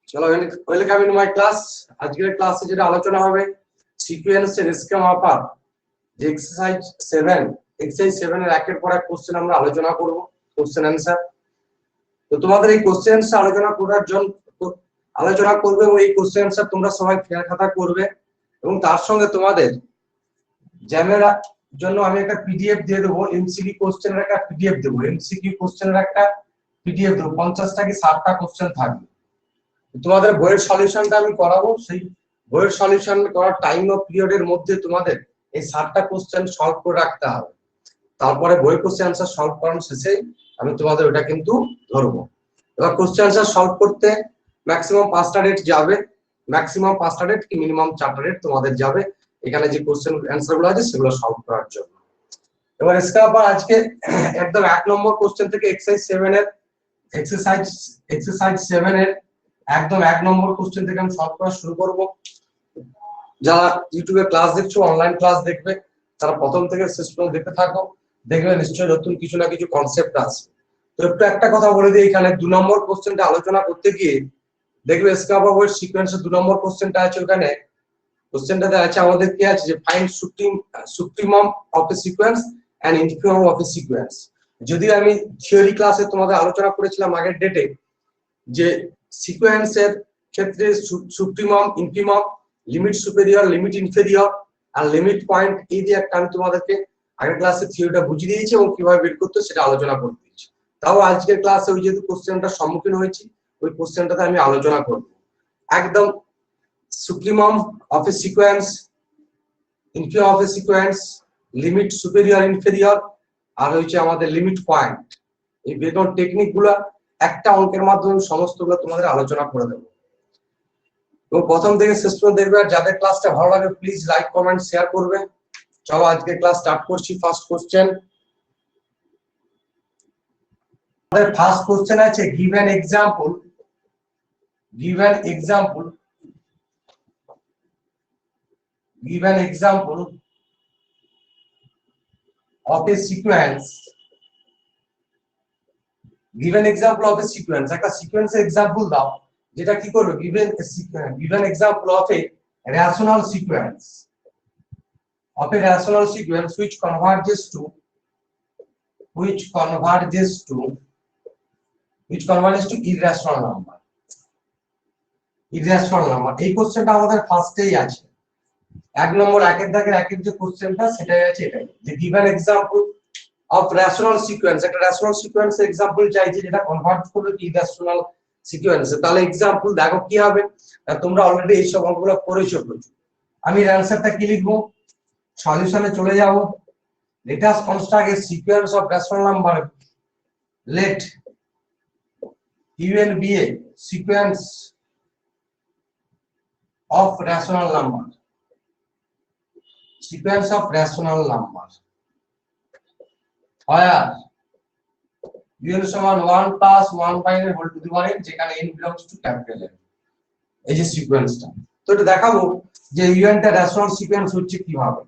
চলো, welcome in my class. আজকের ক্লাসে যেটা আলোচনা হবে সিকোয়েন্সের স্কিম অফ যে এক্সারসাইজ 7 এর একের পর এক কোশ্চেন আমরা আলোচনা করব, কোশ্চেন অ্যানসার। তো তোমাদের এই কোশ্চেন অ্যানসার আলোচনা করবে এবং এই কোশ্চেন অ্যানসার তোমরা সবাই খেয়াল খাতা করবে এবং তার সঙ্গে তোমাদের জ্যামের জন্য আমি একটা পিডিএফ দিয়ে দেবো, এমসিকিউ কোশ্চেনের একটা পিডিএফ দেবো, এমসিকিউ কোশ্চেনের একটা পিডিএফ দেবো। 50টা কি 60টা কোশ্চেন থাকবে। তোমাদের বইয়ের সলিউশনটা আমি করাবো, সেই বইয়ের সলিউশন করার টাইম ও পিরিয়ডের মধ্যে তোমাদের এই 60টা কোশ্চেন সলভ করে রাখতে হবে। তারপরে বই কোশ্চেন আনসার সলভ করার শেষে আমি তোমাদের ওটা কিন্তু ধরবো। এবার কোশ্চেন আনসার সলভ করতে ম্যাক্সিমাম 5টা ডেট যাবে, ম্যাক্সিমাম 5টা ডেট কি মিনিমাম 4টা ডেট তোমাদের যাবে এখানে যে কোশ্চেন অ্যানসার গুলো আছে সেগুলো সলভ করার জন্য। এবার এসকাবার আজকে একদম 1 নম্বর কোশ্চেন থেকে এক্সারসাইজ 7 এর একদম 1 নম্বর কোশ্চেন থেকে আমি সলভ করা শুরু করব। যারা ইউটিউবে ক্লাস দেখছো, অনলাইন ক্লাস দেখবে, তারা প্রথম থেকে শেষ পর্যন্ত দেখতে থাকো, দেখবে নিশ্চয়ই নতুন কিছু না কিছু কনসেপ্ট আছে। তো একটু একটা কথা বলে দিই, এখানে 2 নম্বর কোশ্চেনটা আলোচনা করতে গিয়ে দেখবে এসকাবার বইয়ের সিকোয়েন্সের 2 নম্বর কোশ্চেনটা আছে। ওখানে কোশ্চেনটাতে আছে আমাদের কি আছে যে find supremum of a sequence and infimum of a sequence. যদি আমি থিওরি ক্লাসে তোমাদের আলোচনা করেছিলাম আগের ডেটে যে সিকোয়েন্সের ক্ষেত্রে supremum, infimum, limit superior, limit inferior আর লিমিট পয়েন্ট, এই যে একটা আমি তোমাদেরকে আগের ক্লাসে থিওরিটা বুঝিয়ে দিয়েছি এবং কিভাবে বের করতে সেটা আলোচনা করে দিয়েছি। তাও আজকের ক্লাসে ওই যেহেতু কোশ্চেনটার সম্মুখীন হয়েছি, ওই কোশ্চেনটাতে আমি আলোচনা করব। একদম supremum of a sequence, infimum of a sequence, limit superior inferior আর হচ্ছে আমাদের লিমিট পয়েন্ট, এই বের টেকনিক গুলা একটা অঙ্কের মাধ্যমে সমস্তগুলো তোমাদের আলোচনা করে দেবো। এবং প্রথম থেকে শেষ পর্যন্ত দেখবে। আর যাদের ক্লাসটা ভালো লাগে প্লিজ লাইক, কমেন্ট, শেয়ার করবে। চলো আজকে ক্লাস স্টার্ট করছি। ফার্স্ট কোশ্চেন, আমাদের ফার্স্ট কোশ্চেন আছে give an example, give an example, give an example of a sequence, give an example of a sequence, একটা সিকোয়েন্সের एग्जांपल দাও যেটা কি করবে, give an example of a rational sequence, of a rational sequence which converges to irrational number, irrational number। এই কোশ্চেনটা আমাদের ফার্স্টেই আছে, 1 নম্বর একের দাগের একের যে কোশ্চেনটা সেটাই আছে এটাই, যে give an example of rational sequence, একটা rational sequence এর एग्जांपल চাইছে যেটা কনভার্ট করবে কি irrational sequence। তাহলে एग्जांपल দেখো কি হবে, তোমরা অলরেডি এই সব অঙ্কগুলো করেছো প্রচুর। আমি এর অ্যানসারটা কি লিখবো, সলিউশনে চলে যাব। let us construct a sequence of rational number, let un be a sequence of rational number, sequence of rational number where un সমান 1 plus 1 by n whole to the power n, যেখানে n belongs to capital N, এই যে সিকোয়েন্সটা। তো এটা দেখাবো যে un টা rational sequence হচ্ছে কিভাবে।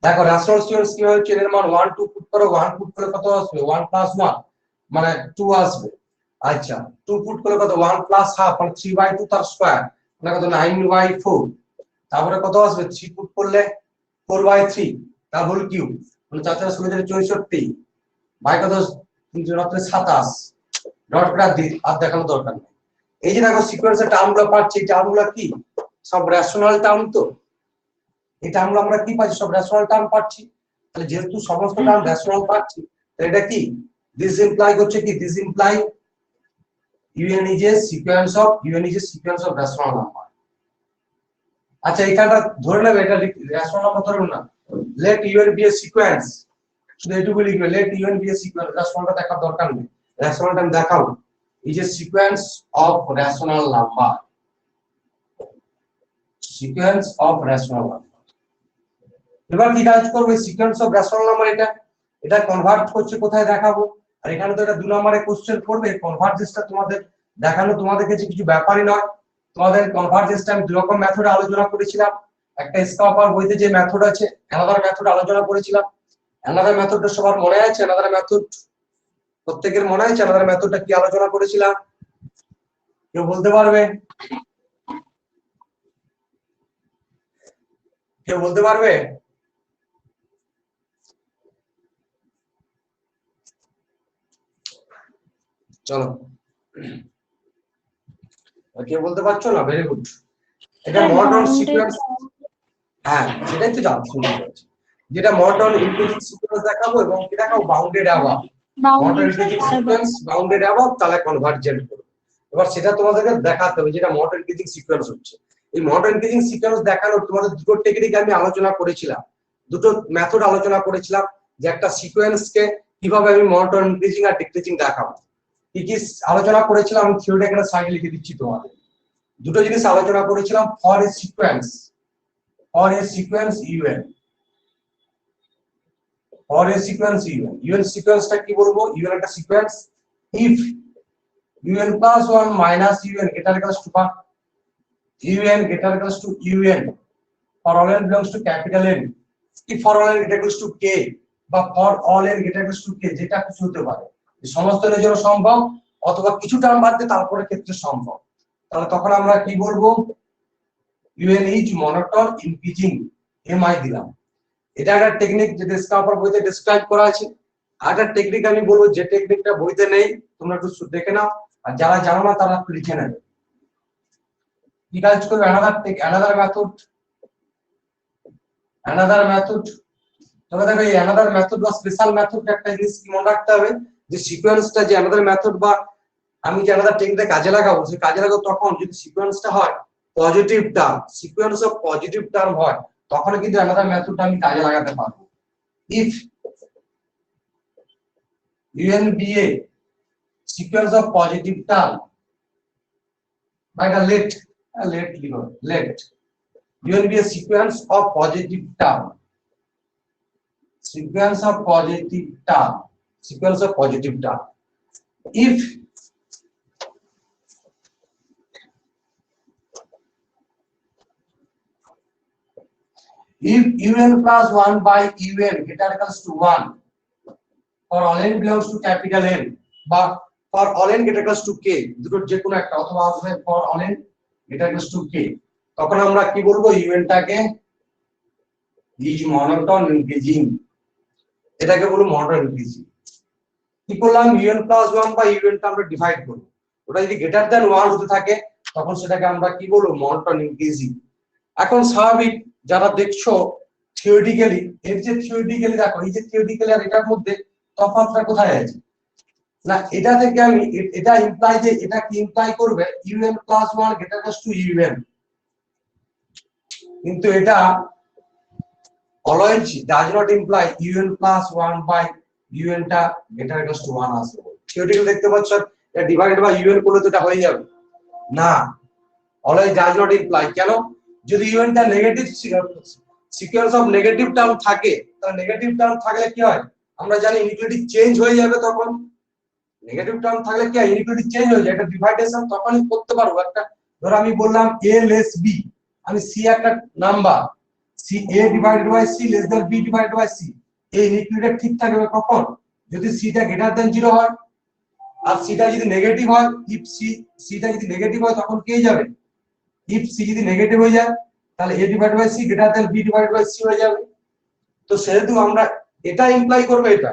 দেখো রেশনাল সিকোয়েন্স কি হচ্ছে, এর মান 1 2 পুট করো, 1 পুট করে কত আসবে, 1 plus 1 মানে 2 আসবে। আচ্ছা 2 পুট করে কত, 1 plus half মানে 3/2 তার স্কয়ার মানে কত, 9/4। তারপরে কত আসবে, 3 পুট করলে 4/3 তার হোল কিউব মানে 4 4 64 বাই কত 27 ডট করে আর দেখানো দরকার নেই। এই যে দেখো সিকোয়েন্সের টার্মগুলো পাচ্ছি, এই টার্মগুলো কি সব রেশনাল টার্ম। তো এই টার্মগুলো আমরা কি পাচ্ছি, সব রেশনাল টার্ম পাচ্ছি। তাহলে যেহেতু সমস্ত টার্ম রেশনাল পাচ্ছি, তাহলে এটা কি দিস ইমপ্লাই হচ্ছে কি, this imply un is a sequence of rational number। আচ্ছা এখানটা ধরে নেবে, এটা রেশনাল নাম্বার ধরবে না, let un be a sequence, শুধু এটুকু লিখবে let un be a sequence, রেশনালটা দেখার দরকার নেই, রেশনালটা আমি দেখাবো is a sequence of rational number, sequence of rational number। এবার কি কাজ করবে, সিকোয়েন্স অফ রেশনাল নাম্বার এটা কনভার্ট করছে কোথায় দেখাবো। আর এখানে তো এটা 2 নম্বরে কোশ্চেন করবে, কনভার্জেন্সটা তোমাদের দেখানো তোমাদের কাছে কিছু ব্যাপারই নয়। তোমাদের কনভার্জেন্সটা আমি 2 রকম মেথডে আলোচনা করেছিলাম, একটা স্কাপার বইতে যে মেথড আছে, অ্যানাদার মেথড আলোচনা করেছিলাম। অ্যানাদার মেথডটা সবার মনে আছে, অ্যানাদার মেথড প্রত্যেকের মনে আছে, অ্যানাদার মেথডটা কি আলোচনা করেছিলাম, কেউ বলতে পারবে? কেউ বলতে পারবে? চলো, কেউ বলতে পারছো না? Very good. এটা মনোটোন সিকোয়েন্স। হ্যাঁ, সেটাই তো জানতে শুনতে পাচ্ছি, যেটা মনোটোন ইনক্রিজিং সিকোয়েন্স দেখাবো এবং কি দেখাবো bounded above. Monotone increasing sequence bounded above, তাহলে কনভার্জেন্ট করবে। এবার সেটা তোমাদেরকে দেখাতে হবে যেটা মনোটোন ইনক্রিজিং সিকোয়েন্স হচ্ছে। এই মনোটোন ইনক্রিজিং সিকোয়েন্স দেখানোর তোমাদের দুটো টেকনিক আমি আলোচনা করেছিলাম, দুটো মেথড আলোচনা করেছিলাম, যে একটা সিকোয়েন্সকে কিভাবে আমি মনোটোন ইনক্রিজিং আর ডিক্রিজিং দেখাবো। কি কি আলোচনা করেছিলাম আমি থিওরিটা এখানে সাইডে লিখে দিচ্ছি তোমাদের। দুটো জিনিস আলোচনা করেছিলাম, for a sequence, for a sequence u n, for a sequence u n. U n সিকোয়েন্সটা কি বলবো? ইউএন একটা sequence if un plus 1 minus un greater equals to what? Un greater equals to un for all n belongs to capital N, if for all n greater equals to k বা for all n greater equals to k, যেটা কিছু হতে পারে, সমস্ত এর জন্য সম্ভব অথবা কিছু টার্ম বাদ দিয়ে তারপরে ক্ষেত্রে সম্ভব, তাহলে তখন আমরা কি বলবো? un is monotone increasing, mi দিলাম। এটা একটা টেকনিক যেটা স্কাপার বইতে ডেসক্রাইব করা আছে। আর একটা টেকনিক আমি বলবো যে টেকনিকটা বইতে নেই, তোমরা একটু দেখে নাও, আর যারা জানো না তারা একটু লিখে নেবে। কি কাজ করবে? Another method. তবে দেখো এই অ্যানাদার মেথড বা স্পেশাল মেথড একটা জিনিস কি মনে রাখতে হবে, যে সিকোয়েন্সটা যে অ্যানাদার মেথড বা আমি যে অ্যানাদার টেকনিকটা কাজে লাগাবো, সেই কাজে লাগাবো তখন যদি সিকোয়েন্সটা হয় positive term, sequence of positive term হয়, তখন কিন্তু অ্যানাদার মেথডটা আমি কাজে লাগাতে পারবো। If un be a sequence of positive term, by the let un be a sequence of positive term, sequence of positive term, sequence of positive term. If un plus 1 by un greater equals to 1 for all n belongs to capital N বা for all n greater equals to k, দুটোর যে কোনো একটা, অথবা আসবে for all n greater equals to k, তখন আমরা কি বলবো? un টাকে is monotone increasing, এটাকে বলবো monotone increasing। কি করলাম? un plus 1 by un টা আমরা ডিভাইড করব, ওটা যদি গ্রেটার দ্যান 1 হতে থাকে তখন সেটাকে আমরা কি বলবো? monotone increasing। এখন স্বাভাবিক যারা দেখছো থিওরিটিক্যালি, এর যে থিওরিটিক্যালি দেখো, এই যে থিওরিটিক্যালি আর এটার মধ্যে তফাৎটা কোথায় আছে? না এটা থেকে আমি এটা ইমপ্লাই, যে এটা কি ইমপ্লাই করবে? un plus 1 greater equals to un, কিন্তু এটা always does not imply un plus 1 by un টা greater equals to 1 আসবে। থিওরিটিক্যালি দেখতে পাচ্ছ এটা ডিভাইডেড বাই un করলে তো এটা হয়ে যাবে না, always does not imply। কেন? যদি un টা negative sequence of negative term থাকে, তাহলে নেগেটিভ টার্ম থাকলে কি হয়? আমরা জানি ইনইকুয়ালিটি চেঞ্জ হয়ে যাবে। তখন নেগেটিভ টার্ম থাকলে কি হয়? ইনইকুয়ালিটি চেঞ্জ হয়ে যায়। এটা ডিভাইডেশন তখনই করতে পারবো। একটা ধরো আমি বললাম a লেস b, আমি c একটা number, c a divided by c less than b divided by c, এই ইনইকুয়ালিটি ঠিক থাকবে কখন? যদি c টা গ্রেটার দ্যান 0 হয়, আর c টা যদি নেগেটিভ হয়, if c টা যদি নেগেটিভ হয় তখন কে যাবে? if c যদি নেগেটিভ হয়ে যায় তাহলে a divided by c greater than b divided by c হয়ে যাবে। তো সেহেতু আমরা এটা ইমপ্লাই করবে এটা,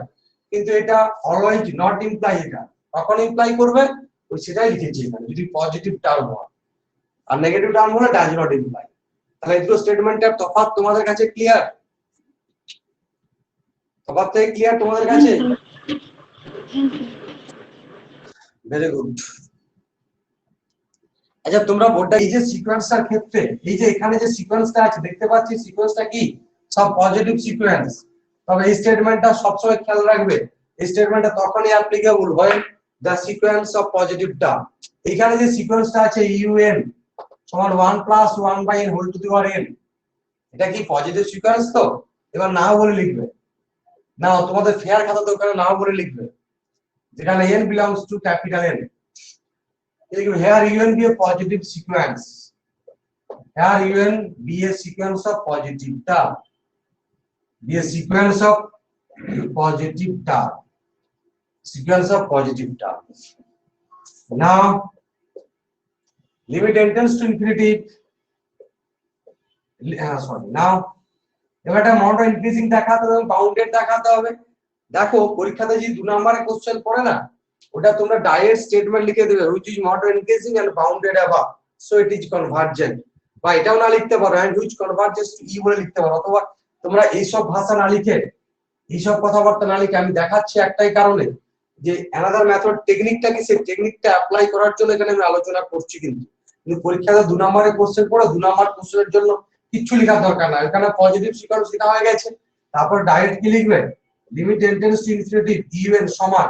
কিন্তু এটা অলওয়েজ নট ইমপ্লাই। এটা কখন ইমপ্লাই করবে? ওই সেটাই লিখেছি এখানে, যদি পজিটিভ টার্ম হয়, আর নেগেটিভ টার্ম হলে ডাজ নট ইমপ্লাই। তাহলে এই দুটো স্টেটমেন্টের তফাৎ তোমাদের কাছে ক্লিয়ার? তফাৎ থেকে ক্লিয়ার তোমাদের কাছে? Very good. আচ্ছা তোমরা বোর্ডটা এই যে সিকোয়েন্সটার ক্ষেত্রে, এই যে এখানে যে সিকোয়েন্সটা আছে দেখতে পাচ্ছি, সিকোয়েন্সটা কি? সব পজিটিভ সিকোয়েন্স। তবে এই স্টেটমেন্টটা সবসময় খেয়াল রাখবে, এই স্টেটমেন্টটা তখনই অ্যাপ্লিকেবল হয় the sequence of positive term। এখানে যে সিকোয়েন্সটা আছে un সমান 1 plus 1 by n whole to the power n, এটা কি পজিটিভ সিকোয়েন্স? তো এবার নাও বলে লিখবে, নাও তোমাদের ফেয়ার খাতা তো ওখানে নাও বলে লিখবে, যেখানে n belongs to capital N। Here un be a positive sequence, here un be a sequence of positive term, be a sequence of positive term, sequence of positive term। Now limit n tends to infinity sorry now এবার একটা monotone increasing দেখাতে হবে, bounded দেখাতে হবে। দেখো পরীক্ষাতে যে 2 নম্বরের কোশ্চেন পড়ে না, ওটা তোমরা ডাইরেক্ট স্টেটমেন্ট লিখে দেবে which is monotone increasing and bounded above so it is convergent, বা এটাও না লিখতে পারো and which converges to e বলে লিখতে পারো। অথবা তোমরা এইসব ভাষা না লিখে, এইসব কথাবার্তা না লিখে, আমি দেখাচ্ছি একটাই কারণে যে অ্যানাদার মেথড টেকনিকটা কি, সেই টেকনিকটা অ্যাপ্লাই করার জন্য এখানে আমি আলোচনা করছি। কিন্তু পরীক্ষাতে 2 নম্বরের কোশ্চেন পড়ে 2 নম্বর কোশ্চেনের জন্য কিচ্ছু লেখার দরকার নাই, এখানে পজিটিভ সিকোয়েন্স লেখা হয়ে গেছে। তারপর ডাইরেক্ট কি লিখবে, limit n tends to infinity u n সমান,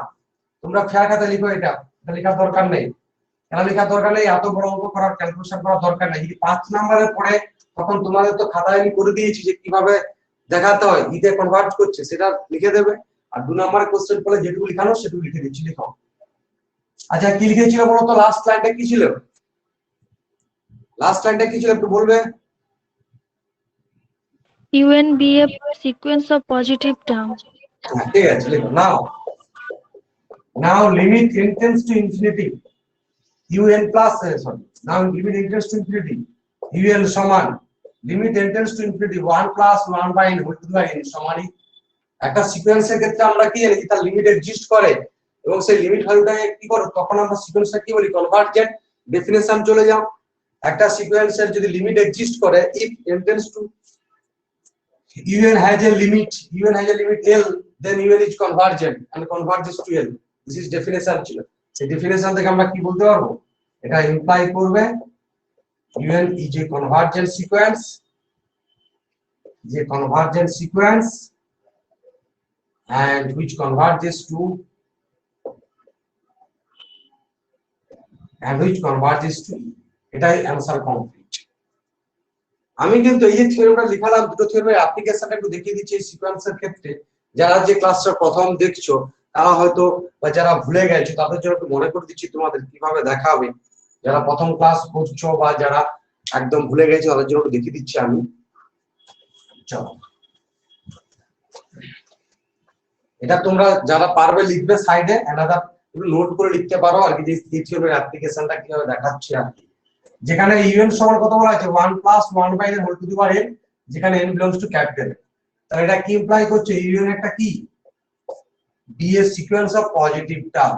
তোমরা ফেয়ার খাতা লিখো, এটা লেখার দরকার নেই, এটা লেখার দরকার নেই, এত বড় অঙ্ক করার ক্যালকুলেশন করার দরকার নেই। যদি 5 নম্বরে পড়ে তখন তোমাদের তো খাতায় আমি করে দিয়েছি যে কিভাবে দেখাতে হয় ইতে কনভার্ট করছে, সেটা লিখে দেবে। আর 2 নম্বরের কোশ্চেন পড়ে যেটুকু লেখানো সেটুকু লিখে দিচ্ছি, লিখো। আচ্ছা কি লিখেছিল বলো তো, লাস্ট লাইনটা কি ছিল, লাস্ট লাইনটা কি ছিল একটু বলবে? UN be a sequence of positive terms. ঠিক আছে লিখো। Now limit n tends to infinity un plus sorry now limit n tends to infinity un সমান limit n tends to infinity 1 plus 1 by n whole to the power n সমানই। একটা সিকোয়েন্সের ক্ষেত্রে আমরা কি জানি তার লিমিট এক্সিস্ট করে, এবং সেই লিমিট ভ্যালুটাকে কি করো তখন আমরা সিকোয়েন্সটা কি বলি, কনভার্জেন্ট। ডেফিনিশন চলে যাও। একটা সিকোয়েন্সের যদি লিমিট এক্সিস্ট করে, if n tends two un has a limit l, then un is convergent and converges to l. This is definition ছিল। এই ডেফিনিশন থেকে আমরা কি বলতে পারবো, এটা ইমপ্লাই করবে un is a convergent sequence, and which converges to এটাই অ্যানসার কমপ্লিট। আমি কিন্তু এই যে থিওরিটা লিখালাম, দুটো থিওরির অ্যাপ্লিকেশনটা একটু দেখিয়ে দিচ্ছি এই সিকোয়েন্সের ক্ষেত্রে। যারা যে ক্লাসটা প্রথম দেখছো তারা হয়তো, বা যারা ভুলে গেছো তাদের জন্য একটু মনে করে দিচ্ছি তোমাদের কিভাবে দেখাবে। যারা প্রথম ক্লাস করছো বা যারা একদম ভুলে গেছো তাদের জন্য একটু দেখিয়ে দিচ্ছি আমি। চলো এটা তোমরা যারা পারবে লিখবে সাইডে, অ্যানাদার একটু নোট করে লিখতে পারো আর কি, যে এই থিওরির অ্যাপ্লিকেশনটা কিভাবে দেখাচ্ছি আর কি। যেখানে un সমান কত বলা আছে 1 plus 1 by n whole to the power n, যেখানে n বিলংস টু ক্যাপিটাল। তাহলে এটা কি ইমপ্লাই করছে, un একটা কি be a sequence of positive term,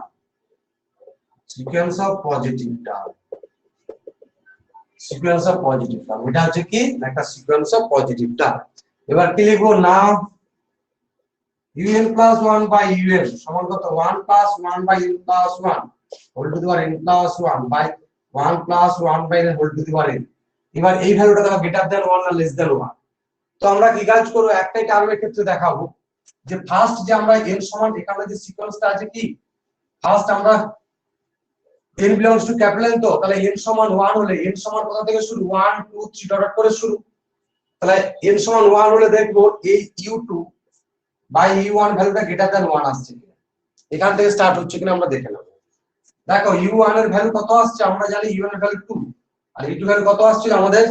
এটা হচ্ছে কি একটা সিকোয়েন্স অফ পজিটিভ টার্ম। এবার কি লিখবো, now un plus 1 by un সমান কত 1 plus 1 by n plus 1 whole to the power n plus 1 by 1 plus 1 by n whole to the power n। এবার এই ভ্যালুটা দেখো গ্রেটার দ্যান 1 না লেস দ্যান 1। তো আমরা কি কাজ করব, একটাই টার্মের ক্ষেত্রে দেখাবো যে ফার্স্ট যে আমরা n সমান, এখানে যে সিকোয়েন্সটা আছে কি, ফার্স্ট আমরা n বিলংস টু ক্যাপিটাল, তো তাহলে n সমান 1 হলে n সমান কোথা থেকে শুরু, 1 2 3 ডট করে শুরু। তাহলে n সমান 1 হলে দেখবো এই u2 বাই u1 ভ্যালুটা গ্রেটার দ্যান 1 আসছে কিনা, এখান থেকে স্টার্ট হচ্ছে কিনা আমরা দেখে নেব। দেখো u1 এর ভ্যালু কত আসছে, আমরা জানি u1 এর ভ্যালু 2, আর u2 ভ্যালু কত আসছে আমাদের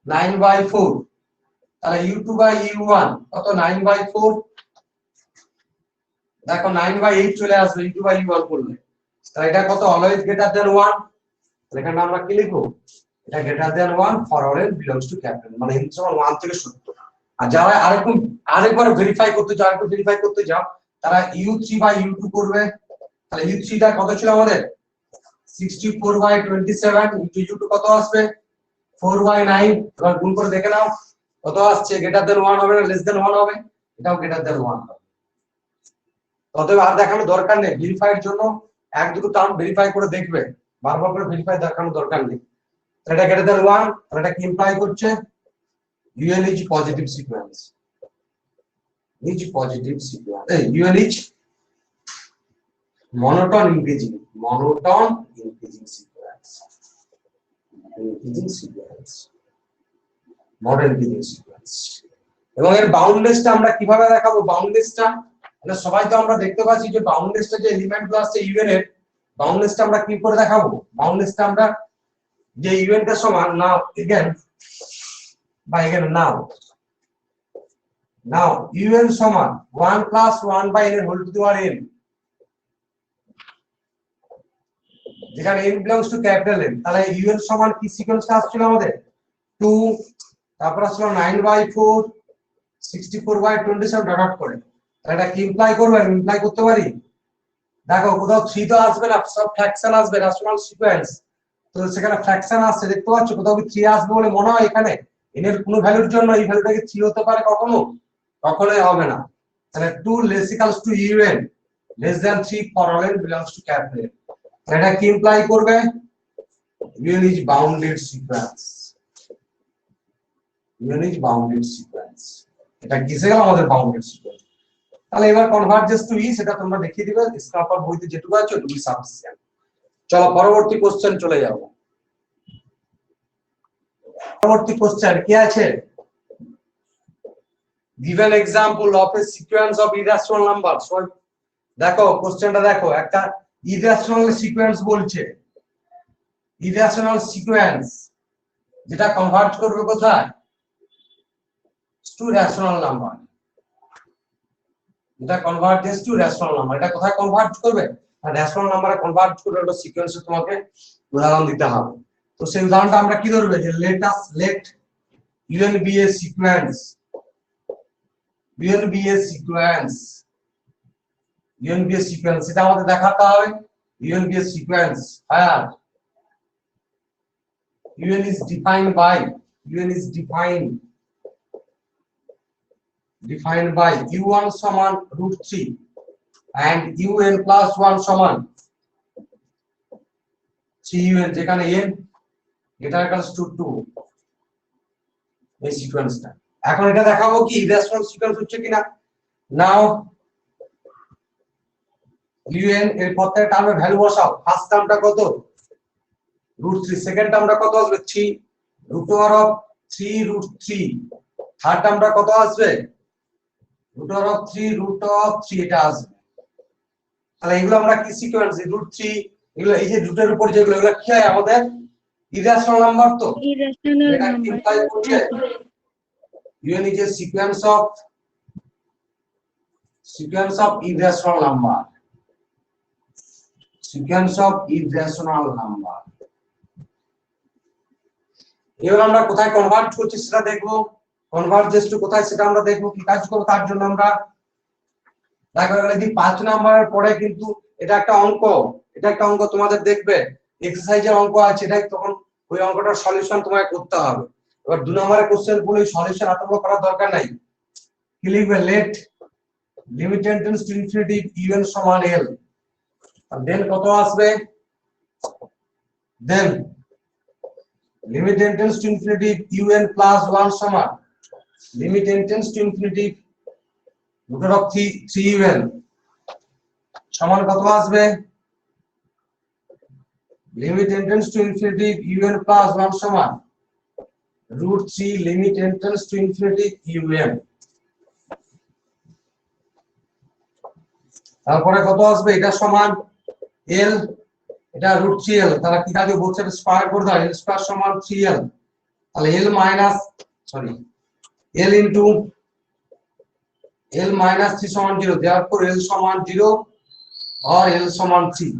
9/4। তাহলে u2 বাই u1 কত 9/4, দেখো 9/8 চলে আসবে u2 বাই u1 করলে। তাহলে এটা কত, অলওয়েজ গ্রেটার দ্যান 1। তাহলে এখানে আমরা কি লিখবো, এটা greater than 1 for all n belongs to capital, মানে n সমান 1 থেকে শুরু। আর যারা আরেকবার ভেরিফাই করতে যাও তারা u3 বাই u2 করবে। তাহলে u3 টা কত ছিল আমাদের 64/27, u2 কত আসবে 4/9। এবার গুণ করে দেখে নাও কত আসছে, গ্রেটার দ্যান 1 হবে না লেস দ্যান 1 হবে, এটাও গ্রেটার দ্যান 1 হবে। অতএব আর দেখানোর দরকার নেই, ভেরিফাইয়ের জন্য এক দুটো টার্ম ভেরিফাই করে দেখবে, বারবার করে ভেরিফাই দেখানোর দরকার নেই। এটা গ্রেটার দ্যান 1, আর এটা কি ইমপ্লাই করছে un is positive sequence, un is monotone increasing sequence, এবং এর বাউন্ডনেসটা আমরা কিভাবে দেখাবো, বাউন্ডনেসটা মানে সবাই তো আমরা দেখতে পাচ্ছি যে বাউন্ডনেসটা যে এলিমেন্ট গুলো আছে un এর, বাউন্ডনেসটা আমরা কি করে দেখাবো, বাউন্ডনেসটা আমরা যে un টা সমান নাও এগেন নাও un সমান 1 plus 1 by n whole to the power n, যেখানে n belongs to capital N, তাহলে un সমান কি সিকোয়েন্সটা আসছিল আমাদের 2, তারপর আসলো 9/4, 64/27 ডট করে। তাহলে এটা কি ইমপ্লাই করবে? ইমপ্লাই করতে পারি। দেখো কোথাও 3 তো আসবে না, সব ফ্র্যাকশন আসবে, রেশনাল সিকোয়েন্স। তো সেখানে ফ্র্যাকশন আসছে, দেখতে পাচ্ছ কোথাও কি 3 আসবে বলে মনে হয়? এখানে n এর কোনো ভ্যালুর জন্য এই ভ্যালুটাকে 3 হতে পারে কখনো? কখনোই হবে না। তাহলে 2 less equals to un less than 3 for all n belongs to capital N। এটা কি ইমপ্লাই করবে? un is bounded sequence, un is bounded sequence। এটা কিসে গেল? আমাদের বাউন্ডেড সিকোয়েন্স। তাহলে এবার কনভার্জেন্স টু ই সেটা তোমরা দেখিয়ে দিবে, স্কাপার বইতে যেটুকু আছে ওটুকুই সাফিসিয়েন্ট। চলো পরবর্তী কোশ্চেন চলে যাব। পরবর্তী কোশ্চেন কি আছে? given example of a sequence of irrational numbers। দেখো কোশ্চেনটা দেখো, একটা ইররাশনাল সিকোয়েন্স বলছে, ইররাশনাল সিকোয়েন্স যেটা কনভার্ট করবে কোথায়? To rational number. এটা কনভার্জেন্স টু রেশনাল নাম্বার, এটা কোথায় কনভার্ট করবে? রেশনাল নাম্বারে কনভার্ট করে একটা সিকোয়েন্সে তোমাকে উদাহরণ দিতে হবে। তো সেই উদাহরণটা আমরা কি ধরবে? যে let un be a sequence, un be a sequence, un be a sequence, এটা আমাদের দেখাতে হবে। un be a sequence where un is defined by, un is defined by u1 সমান √3 and un plus 1 সমান 3un, যেখানে n এটা equals to 2, এই সিকোয়েন্সটা। এখন এটা দেখাবো কি ইররাশনাল সিকোয়েন্স হচ্ছে কিনা। নাও un এর প্রত্যেকটা টার্মের ভ্যালু বসাও। ফার্স্ট টার্মটা কত? √3, সেকেন্ড টার্মটা কত আসবে? 3, √3 থার্ড টার্মটা কত আসবে? √3 এটা আসবে। তাহলে এগুলো আমরা কি সিকোয়েন্স? √3 এগুলো এই যে রুটের উপর যেগুলো, এগুলো কি হয়? আমাদের ইররাশনাল নাম্বার। তো irrational এটা কি number ইমপ্লাই করছে? un is a sequence of irrational number, sequence of irrational number। এবার আমরা কোথায় কনভার্ট করছি সেটা দেখবো, কনভার্জেন্স টু কোথায় সেটা আমরা দেখবো। কি কাজ করব তার জন্য? আমরা দেখো যদি 5 নাম্বারের পরে কিন্তু এটা একটা অঙ্ক, এটা একটা অঙ্ক তোমাদের দেখবে এক্সারসাইজের অঙ্ক আছে, এটাই তখন ওই অঙ্কটার সলিউশন তোমায় করতে হবে। এবার 2 নম্বরের কোশ্চেন বলে সলিউশন এত বড় করার দরকার নাই। কি লিখবে? let limit tends to infinity un সমান l, আর দেন কত আসবে? দেন limit tends to infinity un plus 1 সমান limit tends to infinity √3un সমান কত আসবে? limit tends to infinity un plus 1 সমান √3 limit tends to infinity un। তারপরে কত আসবে? এটা সমান l, এটা √3l, তাহলে কি কাজে বলছে? স্কয়ার করে দাও, l স্কয়ার সমান 3l। তাহলে l minus l into l minus 3 সমান 0, therefore l সমান 0 আর l সমান 3।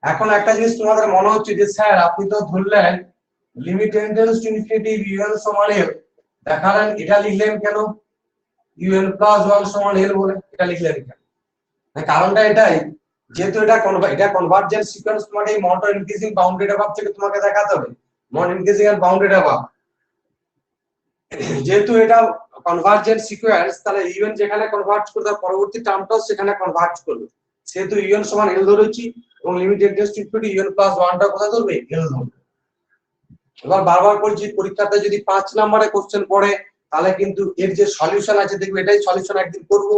এখন একটা জিনিস তোমাদের মনে হচ্ছে যে স্যার আপনি তো ধরলেন limit tends to infinity un সমান l, দেখালেন এটা লিখলেন কেন un প্লাস 1 সমান l বলে? এটা লিখলেন কেন? কারণটা এটাই, যেহেতু এটা কনভার্জেন্স সিকোয়েন্স, তোমাকে এই মড ইনক্রিজিং বাউন্ডেড অ্যাবাভ থেকে তোমাকে দেখাতে হবে, mod increasing and bounded above. যেহেতু এটা কনভার্জেন্ট সিকোয়েন্স, তাহলে un যেখানে কনভার্জ করবে পরবর্তী টার্মটাও সেখানে কনভার্জ করবে। সেহেতু un সমান l ধরেছি এবং limit tends to infinity un plus 1 টা কোথায় ধরবে? l ধরবে। এবার বারবার বলছি পরীক্ষাতে যদি 5 নম্বরে কোশ্চেন পড়ে তাহলে কিন্তু এর যে সলিউশন আছে দেখবে এটাই সলিউশন একদিন করব,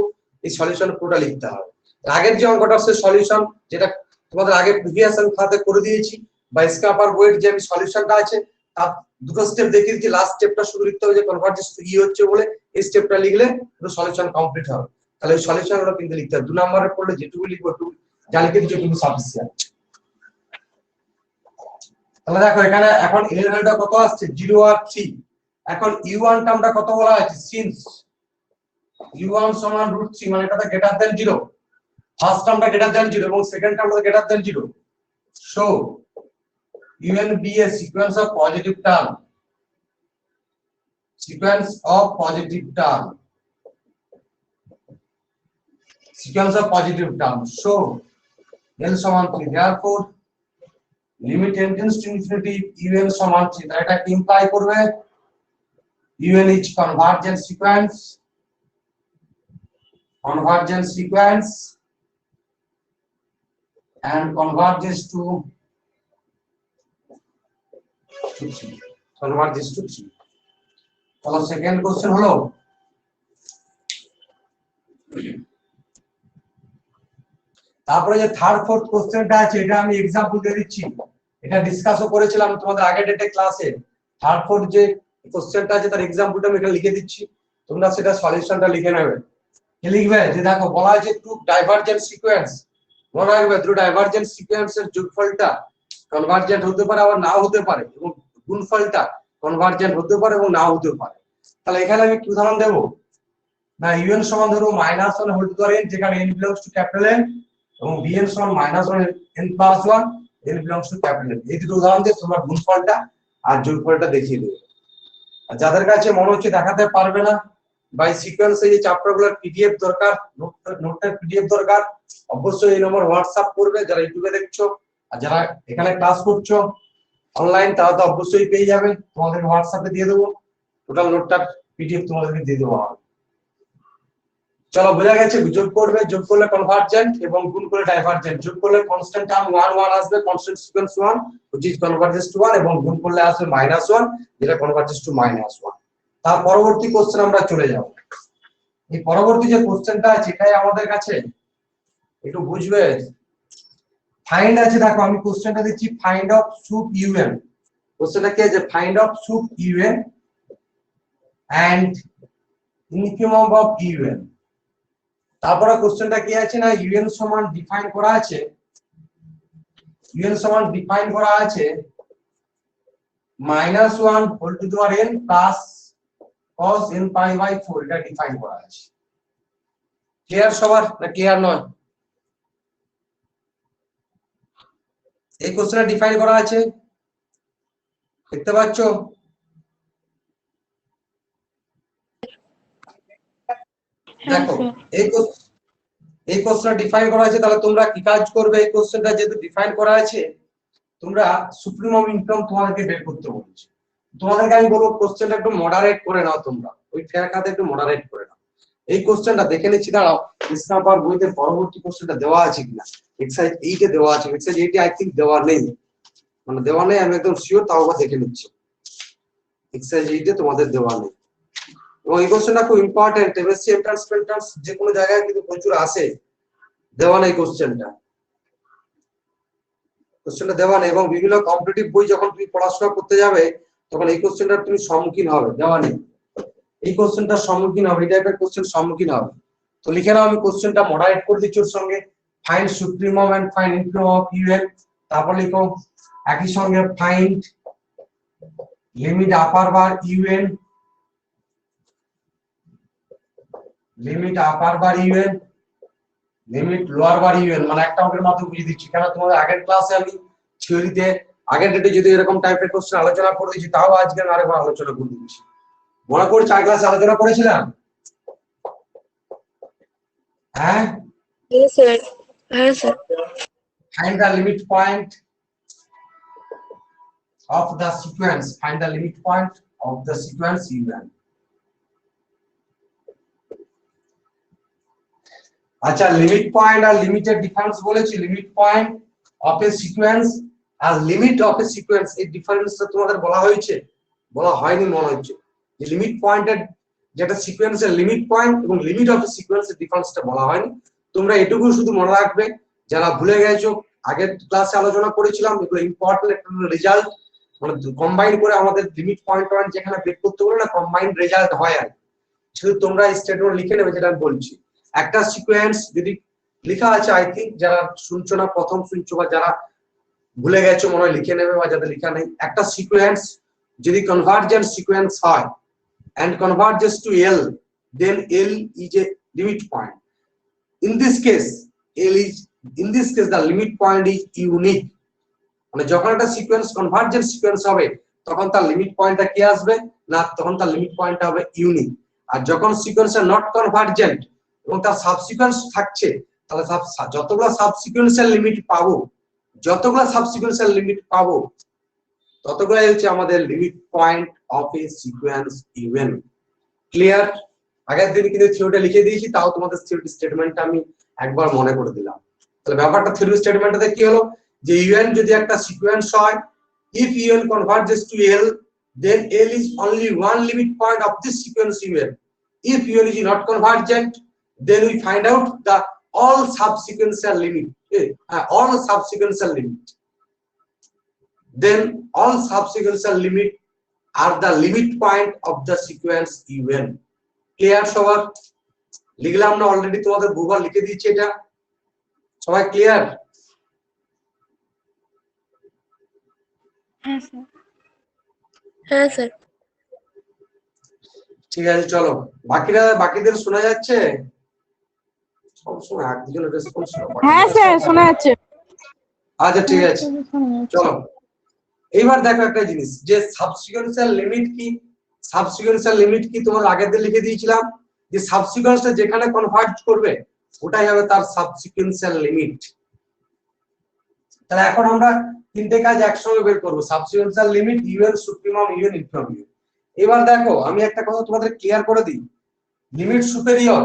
এই সলিউশন পুরোটা লিখতে হবে। আগের যে অঙ্কটা আছে সলিউশন, যেটা তোমাদের আগে প্রিভিয়াস আমি খাতে করে দিয়েছি, বা স্কাপার বইয়ের যে আমি সলিউশনটা আছে তার দুটো স্টেপ দেখিয়ে দিয়েছি। লাস্ট স্টেপটা শুধু লিখতে হবে যে কনভার্জেন্স ই হচ্ছে বলে, এই স্টেপটা লিখলে পুরো সলিউশন কমপ্লিট হবে। তাহলে এই সলিউশনগুলো কিন্তু লিখতে হবে। 2 নম্বরে পড়লে যেটুকু লিখবো একটু যা লিখে দিচ্ছি কিন্তু সাফিসিয়েন্ট। তাহলে দেখো এখানে এখন এর ভ্যালুটা কত আসছে? 0 আর 3। এখন u1 টার্মটা কত বলা আছে? সিন্স u1 সমান √3 মানে এটা গ্রেটার দ্যান 0, ফার্স্ট টার্মটা গ্রেটার দ্যান 0 এবং সেকেন্ড টার্মটা greater than 0, show UN be a sequence of positive term. Sequence of positive term. Sequence of positive term. Show L সমান 3. Therefore, limit n tends to infinity UN সমান 3. তাহলে এটা imply করবে UN is convergent sequence. Convergent sequence and converges to 3. Converges to 3. চলো second question হলো তারপরে যে third fourth কোশ্চেনটা আছে এটা আমি एग्जांपल দিয়ে দিচ্ছি এটা ডিসকাসও করেছিলাম তোমাদের আগের ডেটে ক্লাসে থার্ড ফোর্থ যে কোশ্চেনটা আছে তার एग्जांपलটা আমি এখানে লিখে দিচ্ছি তোমরা সেটা সলিউশনটা লিখে নেবে কি লিখবে যে দেখো বলা আছে টু ডাইভারজেন্ট সিকোয়েন্স মনে রাখবে টু ডাইভারজেন্ট সিকোয়েন্সের যোগফলটা কনভার্জেন্ট হতে পারে আবার নাও হতে পারে এবং গুণফলটা কনভার্জেন্ট হতে পারে এবং নাও হতে পারে তাহলে এখানে আমি কি উদাহরণ দেব না un সমান ধরো -1 whole to the power n যেখানে n belongs to capital N এবং bn সমান -1 n plus 1 n belongs to capital N এই দুটো উদাহরণ দিয়ে তোমরা গুণফলটা আর যোগফলটা দেখিয়ে দেবে আর যাদের কাছে মনে হচ্ছে দেখাতে পারবে না বাই সিকোয়েন্স এই চ্যাপ্টারগুলোর পিডিএফ দরকার নোটের পিডিএফ দরকার অবশ্যই এই নম্বর হোয়াটসঅ্যাপ করবে যারা ইউটিউবে দেখছো আর যারা এখানে ক্লাস করছো অনলাইন তারা তো অবশ্যই পেয়ে যাবে তোমাদের হোয়াটসঅ্যাপে দিয়ে দেবো টোটাল নোটটা পিডিএফ তোমাদেরকে দিয়ে দেবো চলো বোঝা গেছে যোগ করলে কনভার্জেন্ট এবং গুণ করলে ডাইভারজেন্ট যোগ করলে কনস্ট্যান্ট টার্ম 1 1 আসবে constant sequence 1 which is converges to 1 এবং গুণ করলে আসবে -1 যেটা কনভার্জেস টু -1 তার পরবর্তী কোশ্চেন আমরা চলে যাব এই পরবর্তী যে কোশ্চেনটা আছে এটাই আমাদের কাছে একটু বুঝবে ফাইন্ড আছে দেখো আমি কোশ্চেনটা দিচ্ছি ফাইন্ড অফ সুপ un কোশ্চেনটা কি আছে find of soup un and infimum of un তারপরে কোশ্চেনটা কি আছে না un সমান ডিফাইন করা আছে -1 whole to the power n plus cos n pi by 4 এটা ডিফাইন করা আছে ক্লিয়ার সবার না ক্লিয়ার নয় এই কোশ্চেনটা ডিফাইন করা আছে দেখতে পাচ্ছ দেখো এই কোশ্চেনটা ডিফাইন করা আছে তাহলে তোমরা কি কাজ করবে এই কোশ্চেনটা যেহেতু ডিফাইন করা আছে তোমরা সুপ্রিমম ইনকাম তোমাদেরকে বের করতে বলছি তোমাদেরকে আমি বলবো কোশ্চেনটা একটু মডারেট করে নাও তোমরা ওই ট্র্যাকাতে একটু মডারেট করে নাও এই কোশ্চেনটা দেখে নিচ্ছি দাঁড়াও ইসলামাবাদ বইতে পরবর্তী কোশ্চেনটা দেওয়া আছে কিনা এক্সারসাইজ 8 এ দেওয়া আছে এক্সারসাইজ 8 এ আই থিংক দেওয়া নেই মানে দেওয়া নেই আমি একদম শিওর তাও দেখে নিচ্ছি এক্সারসাইজ 8 এ তোমাদের দেওয়া নেই এবং এই কোশ্চেনটা খুব ইম্পর্টেন্ট এমএসসি এন্ট্রান্স যে কোনো জায়গায় কিন্তু প্রচুর আসে দেওয়া নেই কোশ্চেনটা দেওয়া নেই এবং বিভিন্ন কম্পিটিটিভ বই যখন তুমি পড়াশোনা করতে যাবে তখন এই কোশ্চেনটার তুমি সম্মুখীন হবে দেওয়া নেই এই কোশ্চেনটার সম্মুখীন হবে এই টাইপের কোশ্চেন সম্মুখীন হবে তো লিখে নাও আমি কোশ্চেনটা মডারেট করে দিচ্ছি ওর সঙ্গে find supremum and find infimum of un তারপর লিখো একই সঙ্গে find limit upper bar un limit upper bar un limit lower bar un মানে একটা অঙ্কের মাধ্যমে বুঝিয়ে দিচ্ছি কারণ তোমাদের আগের ক্লাসে আমি থিওরিতে আগের ডেটে যদি এরকম টাইপের কোশ্চেন আলোচনা করে দিয়েছি তাও আজকে আমি আরেকবার আলোচনা করে দিচ্ছি মনে করছি আগের ক্লাসে আলোচনা করেছিলাম হ্যাঁ sir sir find the limit point of the sequence find the limit point of the sequence un আচ্ছা লিমিট পয়েন্ট আর লিমিটের ডিফারেন্স বলেছি limit point of a sequence আর লিমিট অফ এ সিকোয়েন্স এই ডিফারেন্সটা তোমাদের বলা হয়েছে বলা হয়নি মনে হচ্ছে যে লিমিট পয়েন্টের যেটা সিকোয়েন্সের লিমিট পয়েন্ট এবং লিমিট অফ এ সিকোয়েন্সের ডিফারেন্সটা বলা হয়নি তোমরা এটুকু শুধু মনে রাখবে যারা ভুলে গেছো আগের ক্লাসে আলোচনা করেছিলাম এগুলো ইম্পর্টেন্ট একটা রেজাল্ট মানে কম্বাইন করে আমাদের লিমিট পয়েন্ট যেখানে বের করতে বলে না কম্বাইন্ড রেজাল্ট হয় আর শুধু তোমরা স্টেটমেন্ট লিখে নেবে যেটা আমি বলছি একটা সিকোয়েন্স যদি লেখা আছে আই থিংক যারা শুনছো না প্রথম শুনছো বা যারা ভুলে গেছো মনে হয় লিখে নেবে বা যাদের লেখা নেই একটা সিকোয়েন্স যদি কনভার্জেন্ট সিকোয়েন্স হয় and converges to L then L is a limit point in this case the limit point is unique মানে যখন একটা সিকোয়েন্স কনভার্জেন্ট সিকোয়েন্স হবে তখন তার লিমিট পয়েন্টটা কি আসবে না, তখন তার লিমিট পয়েন্টটা হবে ইউনিক। আর যখন সিকোয়েন্সটা নট কনভার্জেন্ট এবং তার সাবসিকোয়েন্স থাকছে, তাহলে যতগুলো সাবসিকোয়েন্সের লিমিট পাবো, যতগুলো সাবসিকোয়েন্সের লিমিট পাবো ততগুলাই হচ্ছে আমাদের limit point of a sequence even. Clear? আগের দিন কিন্তু থিওরিটা লিখে দিয়েছি, তাও তোমাদের থিওরি স্টেটমেন্টটা আমি একবার মনে করে দিলাম। তাহলে ব্যাপারটা থিওরি স্টেটমেন্টটাতে কি হলো যে ইউএন যদি একটা সিকোয়েন্স হয়, if un converges to L, then L is only one limit point of this sequence UN. If UN is not convergent, then we find out the all subsequential limit. All subsequential limit. Then all subsequential limit are the limit point of the sequence UN. Clear সবার? লিখলাম না already, তোমাদের বহুবার লিখে দিয়েছি এটা। সবাই clear? হ্যাঁ স্যার। ঠিক আছে, চলো বাকিদের শোনা যাচ্ছে? সবসময় একজনের রেসপন্স। হ্যাঁ স্যার শোনা যাচ্ছে। আচ্ছা ঠিক আছে, চলো এইবার দেখো একটা জিনিস যে সাবসিকোয়েন্সিয়াল লিমিট কি। সাবসিকোয়েন্সিয়াল লিমিট কি তোমার আগের দিন লিখে দিয়েছিলাম যে সাবসিকোয়েন্সটা যেখানে কনভার্জ করবে ওটাই হবে তার সাবসিকোয়েন্সিয়াল লিমিট। তাহলে এখন আমরা তিনটে কাজ একসঙ্গে বের করব, subsequential limit, u n supremum, u n infimum. এবার দেখো আমি একটা কথা তোমাদের ক্লিয়ার করে দিই, লিমিট সুপেরিয়র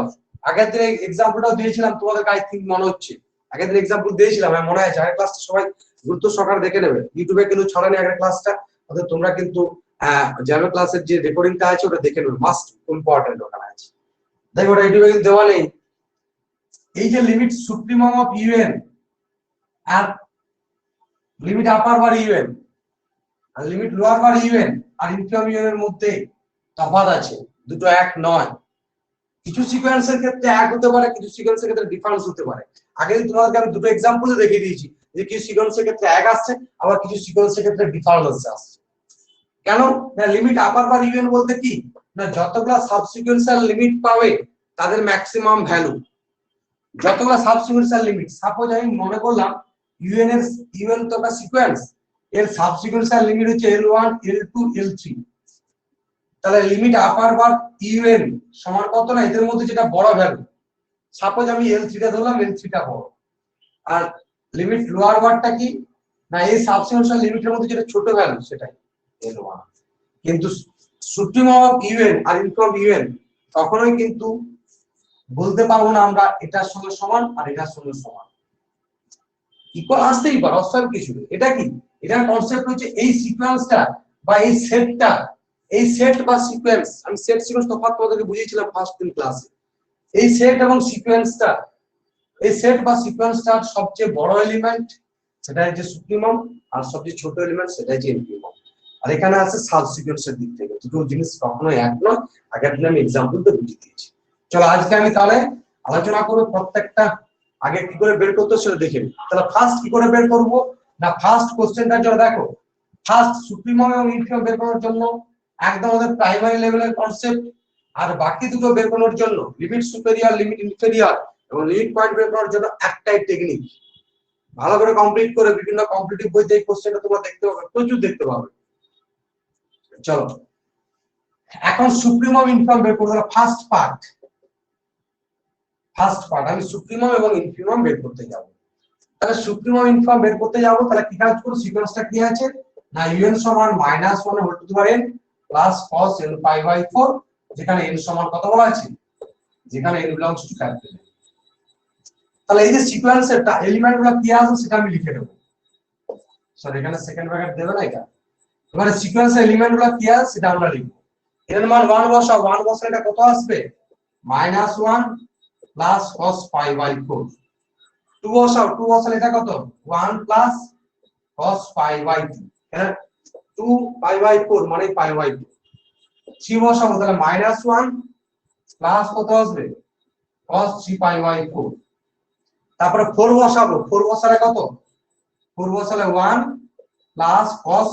আগের দিন এক্সাম্পলটাও দিয়েছিলাম তোমাদের, আই থিংক মনে হচ্ছে আগের দিন এক্সাম্পল দিয়েছিলাম, হ্যাঁ মনে আছে। আগের ক্লাসটা সবাই গুরুত্ব সহকারে দেখে নেবে, ইউটিউবে কিন্তু ছড়ানি আগের ক্লাসটা, অর্থাৎ তোমরা কিন্তু জ্যামে ক্লাসের যে রেকর্ডিংটা আছে ওটা দেখে নেবে, মাস্ট ইম্পর্টেন্ট ওখানে আছে। দেখো ওটা ইউটিউবে কিন্তু দেওয়া নেই। এই যে লিমিট সুপ্রিমাম অফ ইউএন আর লিমিট আপার বার ইউএন আর লিমিট লোয়ার বার ইউএন আর ইনফিমাম ইউএন এর মধ্যে তফাৎ আছে, দুটো এক নয়। কিছু সিকোয়েন্সের ক্ষেত্রে এক হতে পারে, কিছু সিকোয়েন্সের ক্ষেত্রে ডিফারেন্স হতে পারে। আগে তোমাদেরকে আমি দুটো এক্সাম্পল দেখিয়ে দিয়েছি যে কিছু সিকোয়েন্সের ক্ষেত্রে এক আসছে, আবার কিছু সিকোয়েন্সের ক্ষেত্রে ডিফারেন্স আসছে। কেন না, লিমিট আপার বার ইউএন বলতে কি না, যতগুলা সাবসিকোয়েন্সিয়াল লিমিট পাবে তাদের ম্যাক্সিমাম ভ্যালু, যতগুলা সাবসিকোয়েন্সিয়াল লিমিট। সাপোজ আমি মনে করলাম ইউএন তো একটা সিকোয়েন্স, এর সাবসিকোয়েন্সিয়াল লিমিট হচ্ছে L1 L2 L3। তাহলে লিমিট আপার বার ইউএন সমান কত না, এদের মধ্যে যেটা বড় ভ্যালু, সাপোজ আমি L3 টা ধরলাম, L3 টা বড়, আর লিমিট লোয়ার বারটা কি না, এই সাবসিকোয়েন্সিয়াল লিমিটের মধ্যে যেটা ছোট ভ্যালু সেটাই L1। কিন্তু সুপ্রিমাম অফ ইউএন আর ইনফিমাম ইউএন কখনোই কিন্তু বলতে পারবো না আমরা এটার সঙ্গে সমান আর এটার সঙ্গে সমান, ইকুয়াল আসতেই পারে, অস্বাভাবিক কিছু নেই। এটা কি, এটার কনসেপ্ট হচ্ছে এই সিকোয়েন্সটা বা এই সেটটা, এই সেট বা সিকোয়েন্স, আমি সেট সিকোয়েন্স তফাৎ তোমাদেরকে বুঝিয়েছিলাম ফার্স্ট দিন ক্লাসে। এই সেট এবং সিকোয়েন্সটা, এই সেট বা সিকোয়েন্সটার সবচেয়ে বড় এলিমেন্ট সেটা হচ্ছে সুপ্রিমাম, আর সবচেয়ে ছোট এলিমেন্ট সেটা হচ্ছে ইনফিমাম। আর এখানে আছে সাবসিকোয়েন্সের দিক থেকে দুটো জিনিস কখনোই এক নয়, আগের দিন আমি এক্সাম্পল তো বুঝিয়ে দিয়েছি। চলো আজকে আমি তাহলে আলোচনা করব প্রত্যেকটা আগে কি করে বের করতে সেটা দেখে নিই। তাহলে ফার্স্ট কি করে বের করব না, ফার্স্ট কোশ্চেনটার জন্য দেখো, ফার্স্ট সুপ্রিমাম এবং ইনফিমাম বের করার জন্য একদম আমাদের প্রাইমারি লেভেলের কনসেপ্ট, আর বাকি দুটো বের করার জন্য লিমিট সুপেরিয়র, লিমিট ইনফেরিয়র এবং লিমিট পয়েন্ট বের করার জন্য একটাই টেকনিক। ভালো করে কমপ্লিট করে বিভিন্ন কম্পিটিটিভ বইতে এই কোশ্চেনটা তোমরা দেখতে পাবে, প্রচুর দেখতে পাবে। চলো এখন সুপ্রিমাম ইনফিমাম বের করব। ফার্স্ট পার্ট আমি সুপ্রিমাম এবং ইনফিমাম বের করতে যাব। তাহলে সুপ্রিমাম ইনফিমাম বের করতে যাব, তাহলে কি কাজ করব, সিকোয়েন্সটা কি আছে না, un সমান -1 whole to the power n plus cos n pi by 4, যেখানে n সমান কত বলা আছে, যেখানে n বিলংস টু ক্যাপিটাল। তাহলে এই যে সিকোয়েন্সের এলিমেন্টগুলো কি আছে সেটা আমি লিখে দেব। স্যার এখানে সেকেন্ড ব্র্যাকেট দেবে না এটা। এবারে সিকোয়েন্সের এলিমেন্টগুলো কি আছে সেটা আমরা লিখব। এর মান 1 বসাও, 1 বসালে এটা কত আসবে, -1 প্লাস cos পাই বাই 4। 2 বসাও, 2 বসালে এটা কত, 1 প্লাস cos পাই বাই 2। হ্যাঁ 2 পাই বাই 4 মানে পাই বাই 2। 3 বসাবো, তাহলে -1 প্লাস কত আসবে, cos 3 পাই বাই 4। তারপরে 4 বসাবো, 4 বসালে কত, 4 বসালে 1 প্লাস cos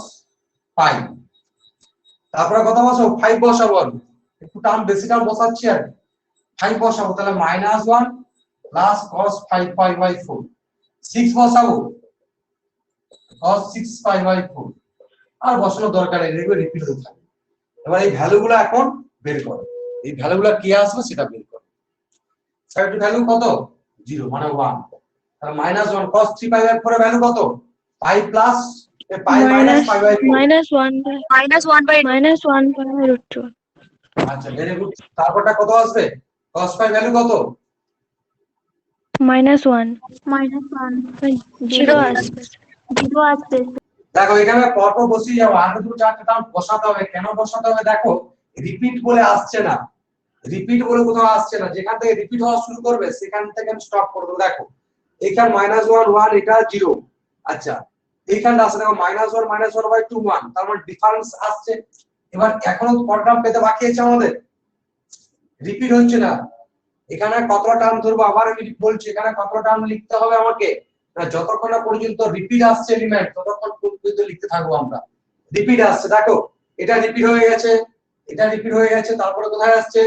পাই। তারপরে কত বসাবো, 5 বসাবো, একটু টার্ম বেশি টার্ম বসাচ্ছি আর 5 বসাবো, তাহলে -1 প্লাস cos 5 পাই বাই 4। 6 বসাবো, cos 6 পাই বাই 4 আর বসানোর দরকার নেই, এগুলো রিপিট হতে থাকে। এবার এই ভ্যালুগুলো এখন বের করো, এই ভ্যালুগুলো কি আসবে সেটা বের করো। সাইড ভ্যালু কত 0 মানে 1, তাহলে -1 cos 3 পাই বাই 4 এর ভ্যালু কত pi plus pi minus pi by 4। -1/√2। আচ্ছা ভেরি গুড, তারপরটা কত আসবে cos পাই ভ্যালু কত -1 -1 0 আসবে। 0 আসবে। দেখো এখানে পরপর বসিয়ে যাবো, আগে দুটো চারটে টার্ম বসাতে হবে। কেন বসাতে হবে দেখো, রিপিট বলে আসছে না, রিপিট বলে কোথাও আসছে না, যেখান থেকে রিপিট হওয়া শুরু করবে সেখান থেকে আমি স্টপ করব। দেখো এখানে -1 1 এটা 0, আচ্ছা এইখানটা আছে দেখো -1 -1/2 1, তার মানে ডিফারেন্স আসছে। এবার এখনো কত টার্ম পেতে বাকি আছে আমাদের, রিপিট হচ্ছে না। এখানে কতটা টার্ম ধরবো আবার আমি বলছি, এখানে কতটা টার্ম লিখতে হবে আমাকে না, যতক্ষণ না পর্যন্ত রিপিট আসছে এলিমেন্ট ততক্ষণ পর্যন্ত লিখতে থাকবো আমরা। রিপিট আসছে দেখো, এটা রিপিট হয়ে গেছে, এটা রিপিট হয়ে গেছে, তারপরে কোথায় আসছে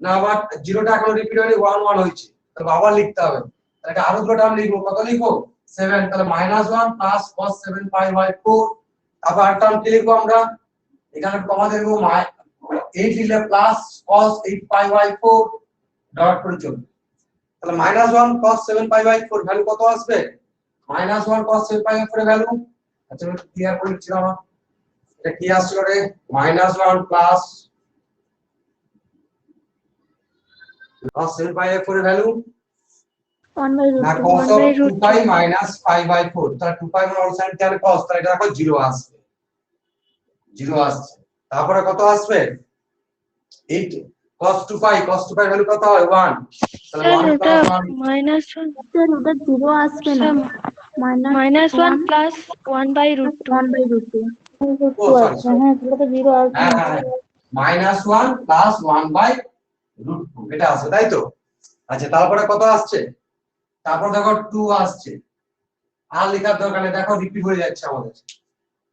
না আবার জিরোটা এখনো রিপিট হয়নি, 1 1 হয়েছে, তাহলে আবার লিখতে হবে। তাহলে আরো দুটো টার্ম লিখবো, কত লিখবো 7, তাহলে -1 প্লাস cos 7 পাই বাই 4। আবার টার্ম কি লিখবো আমরা, এখানে কমা দেবো 8 লিখলে plus cos 8 pi by 4 dot করে চলবে। তাহলে -1 cos 7 পাই বাই 4 ভ্যালু কত আসবে, -1 cos 7 পাই বাই 4 এর ভ্যালু, আচ্ছা আমি ক্লিয়ার করে দিচ্ছিলাম, এটা কি আসছিল রে -1 প্লাস cos 7 পাই বাই 4 এর ভ্যালু 1/√2 না cos of 2 pi minus pi by 4, তাহলে 2 পাই মানে অল সাইন তাহলে cos, তাহলে এটা দেখো 0 আসবে, 0 আসছে। তারপরে কত আসবে 8 cos 2 পাই ভ্যালু কত হয় 1, তাহলে স্যার 1 ওটা প্লাস 1 -1 স্যার ওটা 0 আসবে না, -1 প্লাস 1/√2। 1/√2 ও সরি আসবে। হ্যাঁ তাহলে তো 0 আসবে হ্যাঁ না। হ্যাঁ -1 প্লাস 1/√2 এটা আসবে তাই তো। আচ্ছা তারপরে কত আসছে, তারপর দেখো 2 আসছে, আর লেখার দরকার নেই, দেখো রিপিট হয়ে যাচ্ছে আমাদের,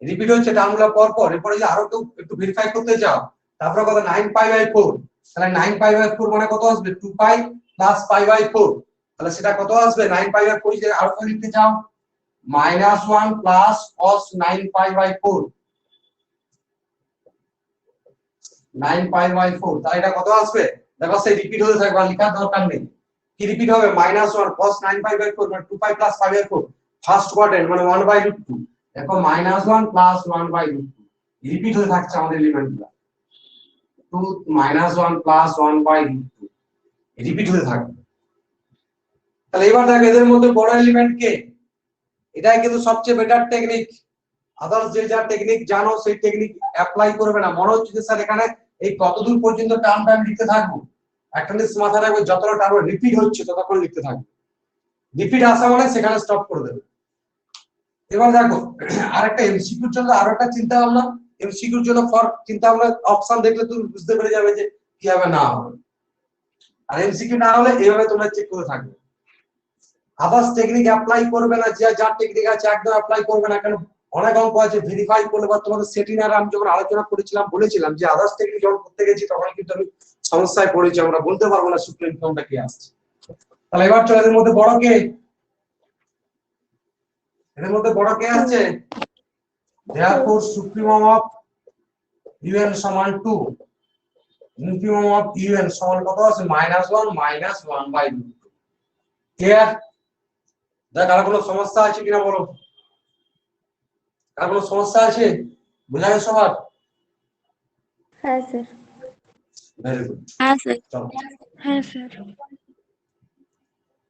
রিপিট হচ্ছে টার্মগুলো পর পর। এরপরে যে আরো একটু ভেরিফাই করতে চাও, তারপরে কত 9 পাই বাই 4, তাহলে 9 পাই বাই 4 মানে কত আসবে 2 পাই প্লাস পাই বাই 4, তাহলে সেটা কত আসবে 9 পাই বাই 4 যে আরো করে লিখতে চাও -1 plus cos 9 pi by 4, 9 pi by 4, তাহলে এটা কত আসবে দেখো, সেই রিপিট হতে থাকবে, আর লেখার দরকার নেই। কি রিপিট হবে -1 cos 9 পাই বাই 4 মানে 2 pi plus pi by 4, first quadrant মানে 1/√2, দেখো -1 প্লাস 1/√2 রিপিট হতে থাকছে আমাদের এলিমেন্টগুলো, 2 -1 প্লাস 1/√2 রিপিট হতে থাকবে। তাহলে এবার দেখো এদের মধ্যে বড় এলিমেন্ট কে, এটাই কিন্তু সবচেয়ে বেটার টেকনিক। আদার্স যে যা টেকনিক জানো সেই টেকনিক অ্যাপ্লাই করবে না, মনে হচ্ছে যে স্যার এখানে এই কতদূর পর্যন্ত টার্মটা আমি লিখতে থাকবো, একটা জিনিস মাথায় রাখবে, যতটা টার্ম রিপিট হচ্ছে ততক্ষণ লিখতে থাকবে, রিপিট আসা মানে সেখানে স্টপ করে দেবে। এবার দেখো আরেকটা এমসিকিউর জন্য আরো একটা চিন্তা ভাবনা, এমসিকিউর জন্য ফর চিন্তা ভাবনা অপশন দেখলে তুমি বুঝতে পেরে যাবে যে কি হবে না হবে। আর এমসিকিউ না হলে এইভাবে তোমরা চেক করে থাকবে, আদার্স টেকনিক অ্যাপ্লাই করবে না, যে যা টেকনিক আছে একদম অ্যাপ্লাই করবে না। কেন অনেক অঙ্ক আছে ভেরিফাই করলে, বা তোমাদের সেটিং আর আমি যখন আলোচনা করেছিলাম বলেছিলাম যে আদার্স টেকনিক যখন করতে গেছি তখন কিন্তু আমি সমস্যায় পড়েছি, আমরা বলতে পারবো না সুপ্রিম কোর্টটা কি আসছে। তাহলে এবার চলো এদের মধ্যে বড় কে, এদের মধ্যে বড় কে আসছে, therefore supremum of un সমান 2, infimum of un সমান কত আছে -1 -1/√2। ক্লিয়ার? দেখ আর কোনো সমস্যা আছে কিনা বলো, আর কোনো সমস্যা আছে, বুঝা গেছে সবার? হ্যাঁ স্যার। ভেরি গুড, হ্যাঁ স্যার। চলো হ্যাঁ স্যার।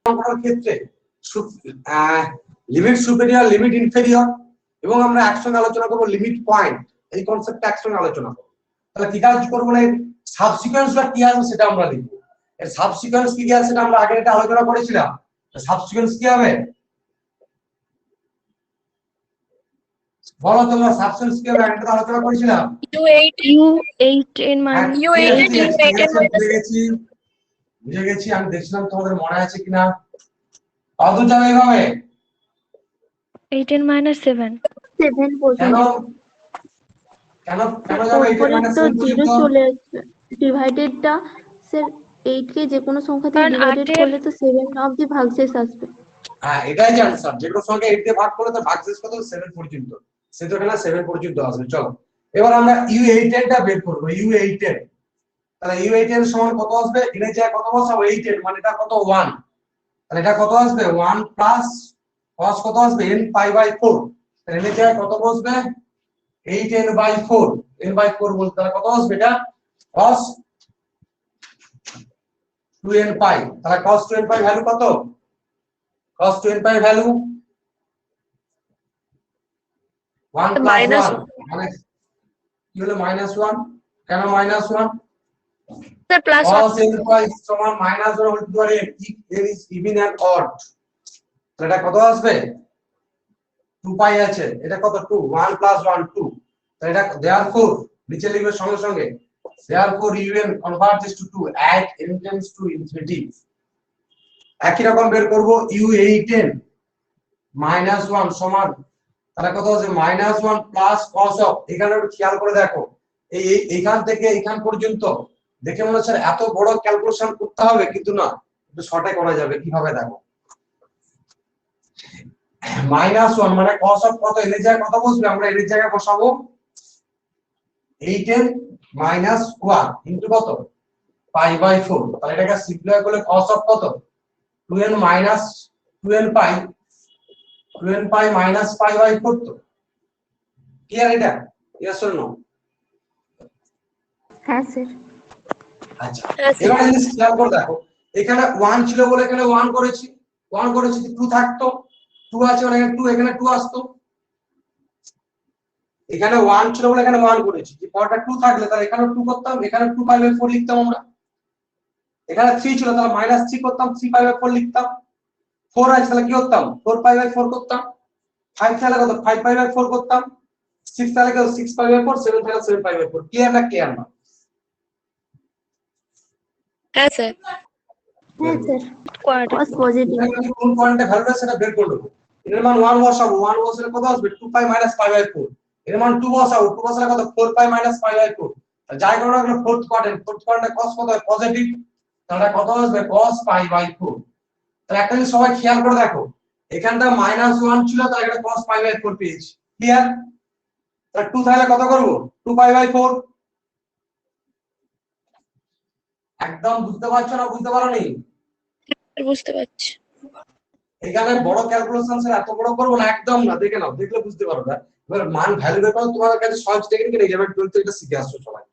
সংখ্যার ক্ষেত্রে লিমিট সুপিরিয়র লিমিট ইনফেরিয়র এবং আমরা একসঙ্গে আলোচনা করব লিমিট পয়েন্ট, এই কনসেপ্টটা একসঙ্গে আলোচনা করব। তাহলে কি কাজ করব না, সাবসিকোয়েন্সটা কি আছে সেটা আমরা লিখব। এর সাবসিকোয়েন্স কি আছে সেটা আমরা আগে এটা আলোচনা করেছিলাম। সাবসিকোয়েন্স কি হবে বলো তোমরা, সাবসিকোয়েন্স কি হবে আগে আলোচনা করেছিলাম। U8 বুঝে গেছি, আমি দেখছিলাম তোমাদের মনে আছে কিনা, কত যাবে এইভাবে 8 -7। 7 কেন পর্যন্ত। কেন কেন যাবে এইটা ওপরে মানে তো 7 0 পর্যন্ত, চলে আসবে, ডিভাইডেডটা স্যার 8 কে যে কোনো সংখ্যা দিয়ে কারণ ডিভাইডেড 8 এর করলে তো 7 অবধি ভাগশেষ আসবে। হ্যাঁ এটাই যে आंसर যেগুলোর সঙ্গে 8 দিয়ে ভাগ করলে তো ভাগশেষ কত 7 পর্যন্ত সে তো এখানে 7 পর্যন্ত আসবে চলো এবার আমরা u8n টা বের করব u8n তাহলে u8n সমান কত আসবে এখানে যা কত বসাবো 8n মানে এটা কত 1 তাহলে এটা কত আসবে 1 প্লাস cos কত আসবে n পাই বাই 4 তাহলে এখানে যা কত বসবে 8n বাই 4 n বাই 4 বলতে তাহলে কত আসবে এটা cos 2n পাই তাহলে cos 2n পাই ভ্যালু কত cos 2n pi value 1 plus 1 মানে কি হলো -1 কেন -1 sir plus cos n pi সমান -1 whole to power n if n is even and odd তাহলে এটা কত আসবে 2 পাই আছে এটা কত 2 1 প্লাস 1 2 তাহলে এটা therefore নিচে লিখবে সঙ্গে সঙ্গে therefore un converges to 2 at n tends to infinity একই রকম বের করব u8n -1 সমান তাহলে কত আছে -1 প্লাস cos অফ এখানে একটু খেয়াল করে দেখো এইখান থেকে এইখান পর্যন্ত দেখে মনে হচ্ছে এত বড় ক্যালকুলেশন করতে হবে কিন্তু না একটু শর্টে করা যাবে কিভাবে দেখো -1 মানে cos অফ কত এর জায়গায় কত বসবে আমরা এর জায়গায় বসাবো 8n - 1 ইনটু কত পাই বাই 4 তাহলে এটাকে সিম্পলিফাই করলে cos অফ কত 2n pi 2n pi minus pi by 4 তো ক্লিয়ার এটা यस অর নো হ্যাঁ স্যার আচ্ছা এবার জিনিস খেয়াল করে দেখো এখানে 1 ছিল বলে এখানে 1 করেছি 2 থাকতো 2 আছে মানে 2 এখানে 2 আসতো এখানে 1 ছিল বলে এখানে 1 করেছি যে পরটা 2 থাকলে তাহলে এখানে 2 করতাম এখানে 2 পাই বাই 4 লিখতাম আমরা এখানে 3 ছিল তাহলে -3 করতাম 3 পাই বাই 4 লিখতাম 4 আছে তাহলে কি করতাম 4 পাই বাই 4 করতাম 5 তাহলে কত 5 পাই বাই 4 করতাম 6 তাহলে কত 6 পাই বাই 4 7 তাহলে 7 পাই বাই 4 ক্লিয়ার না ক্লিয়ার না হ্যাঁ স্যার হ্যাঁ স্যার কোয়ার্টার cos পজিটিভ এখানে কোন পয়েন্টে ভ্যালুটা সেটা বের করে নেব এর মান 1 বসাবো 1 বসালে কত আসবে 2 পাই মাইনাস পাই বাই 4 এর মান 2 বসাবো 2 বসালে কত 4 পাই মাইনাস পাই বাই 4 যাই করো না ফোর্থ কোয়াড্রেন্ট cos কত হয় পজিটিভ তাহলে কত আসবে cos পাই বাই 4 তাহলে একটা জিনিস সবাই খেয়াল করে দেখো এখানটা -1 ছিল তাহলে এটা cos পাই বাই 4 পেয়েছি ক্লিয়ার তাহলে 2 তাহলে কত করব 2 পাই বাই 4 একদম বুঝতে পারছো না বুঝতে পারোনি বুঝতে পারছি এখানে বড় ক্যালকুলেশন স্যার এত বড় করব না একদম না দেখে নাও দেখলে বুঝতে পারবে এবার মান ভ্যালু বের করো তোমাদের কাছে সহজ টেকনিক নেই যাবে 12 এটা শিখে আসছো সবাই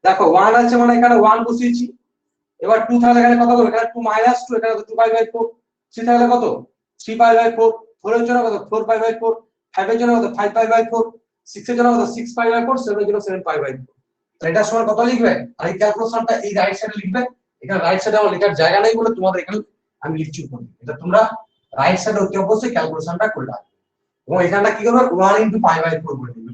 দেখো 1 আছে মানে এখানে 1 বসিয়েছি এবার 2 তাহলে এখানে কত করব এখানে 2 -2 এখানে 2 পাই বাই 4 3 তাহলে কত 3 পাই বাই 4 4 এর জন্য কত 4 পাই বাই 4 5 এর জন্য কত 5 পাই বাই 4 6 এর জন্য কত 6 পাই বাই 4 7 এর জন্য 7 পাই বাই 4 তাহলে এটা সমান কত লিখবে আর এই ক্যালকুলেশনটা এই রাইট সাইডে লিখবে এখানে রাইট সাইডে আমার লেখার জায়গা নেই বলে তোমাদের এখানে আমি লিখছি উপরে এটা তোমরা রাইট সাইডে অতি অবশ্যই ক্যালকুলেশনটা করে রাখবে এবং এখানটা কি করবে 1 ইনটু পাই বাই 4 করে দিবে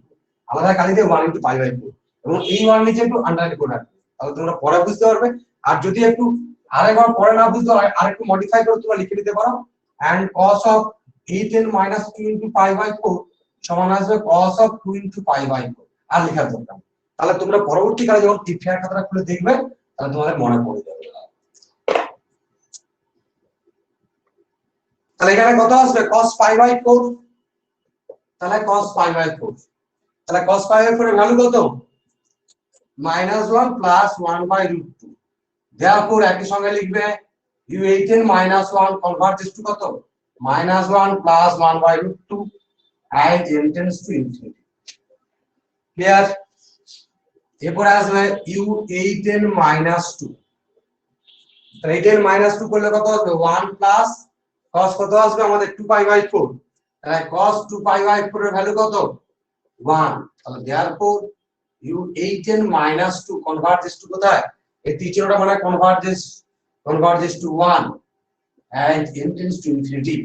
আলাদা কালি দিয়ে 1 ইনটু পাই বাই 4 এবং এই 1 নিচে একটু আন্ডারলাইন করে রাখবে তাহলে তোমরা পরে বুঝতে পারবে আর যদি একটু আরেকবার পরে না বুঝতে পারো আরেকটু মডিফাই করে তোমরা লিখে দিতে পারো and cos of 8n minus 2 into pi by 4 সমান আসবে cos of 2 into pi by 4 আর লেখার দরকার তাহলে তোমরা পরবর্তীকালে যখন টিফিয়ার খাতাটা খুলে দেখবে তাহলে তোমাদের মনে পড়ে যাবে তাহলে এখানে কত আসবে cos pi by 4 তাহলে cos pi by 4 তাহলে cos pi by 4 এর ভ্যালু কত -1 plus 1 by √2 therefore একই সঙ্গে লিখবে u8n -1 converges to কত -1 plus 1 by √2 and n tends to infinity clear এরপর আসবে u8n -2 তাহলে 8n -2 করলে কত আসবে 1 plus cos কত আসবে আমাদের 2 pi by 4 তাহলে cos 2 pi by 4 এর ভ্যালু কত 1 তাহলে therefore u8n -2 converges to কোথায় এই তিনটা মানে converges to 1 and n tends to infinity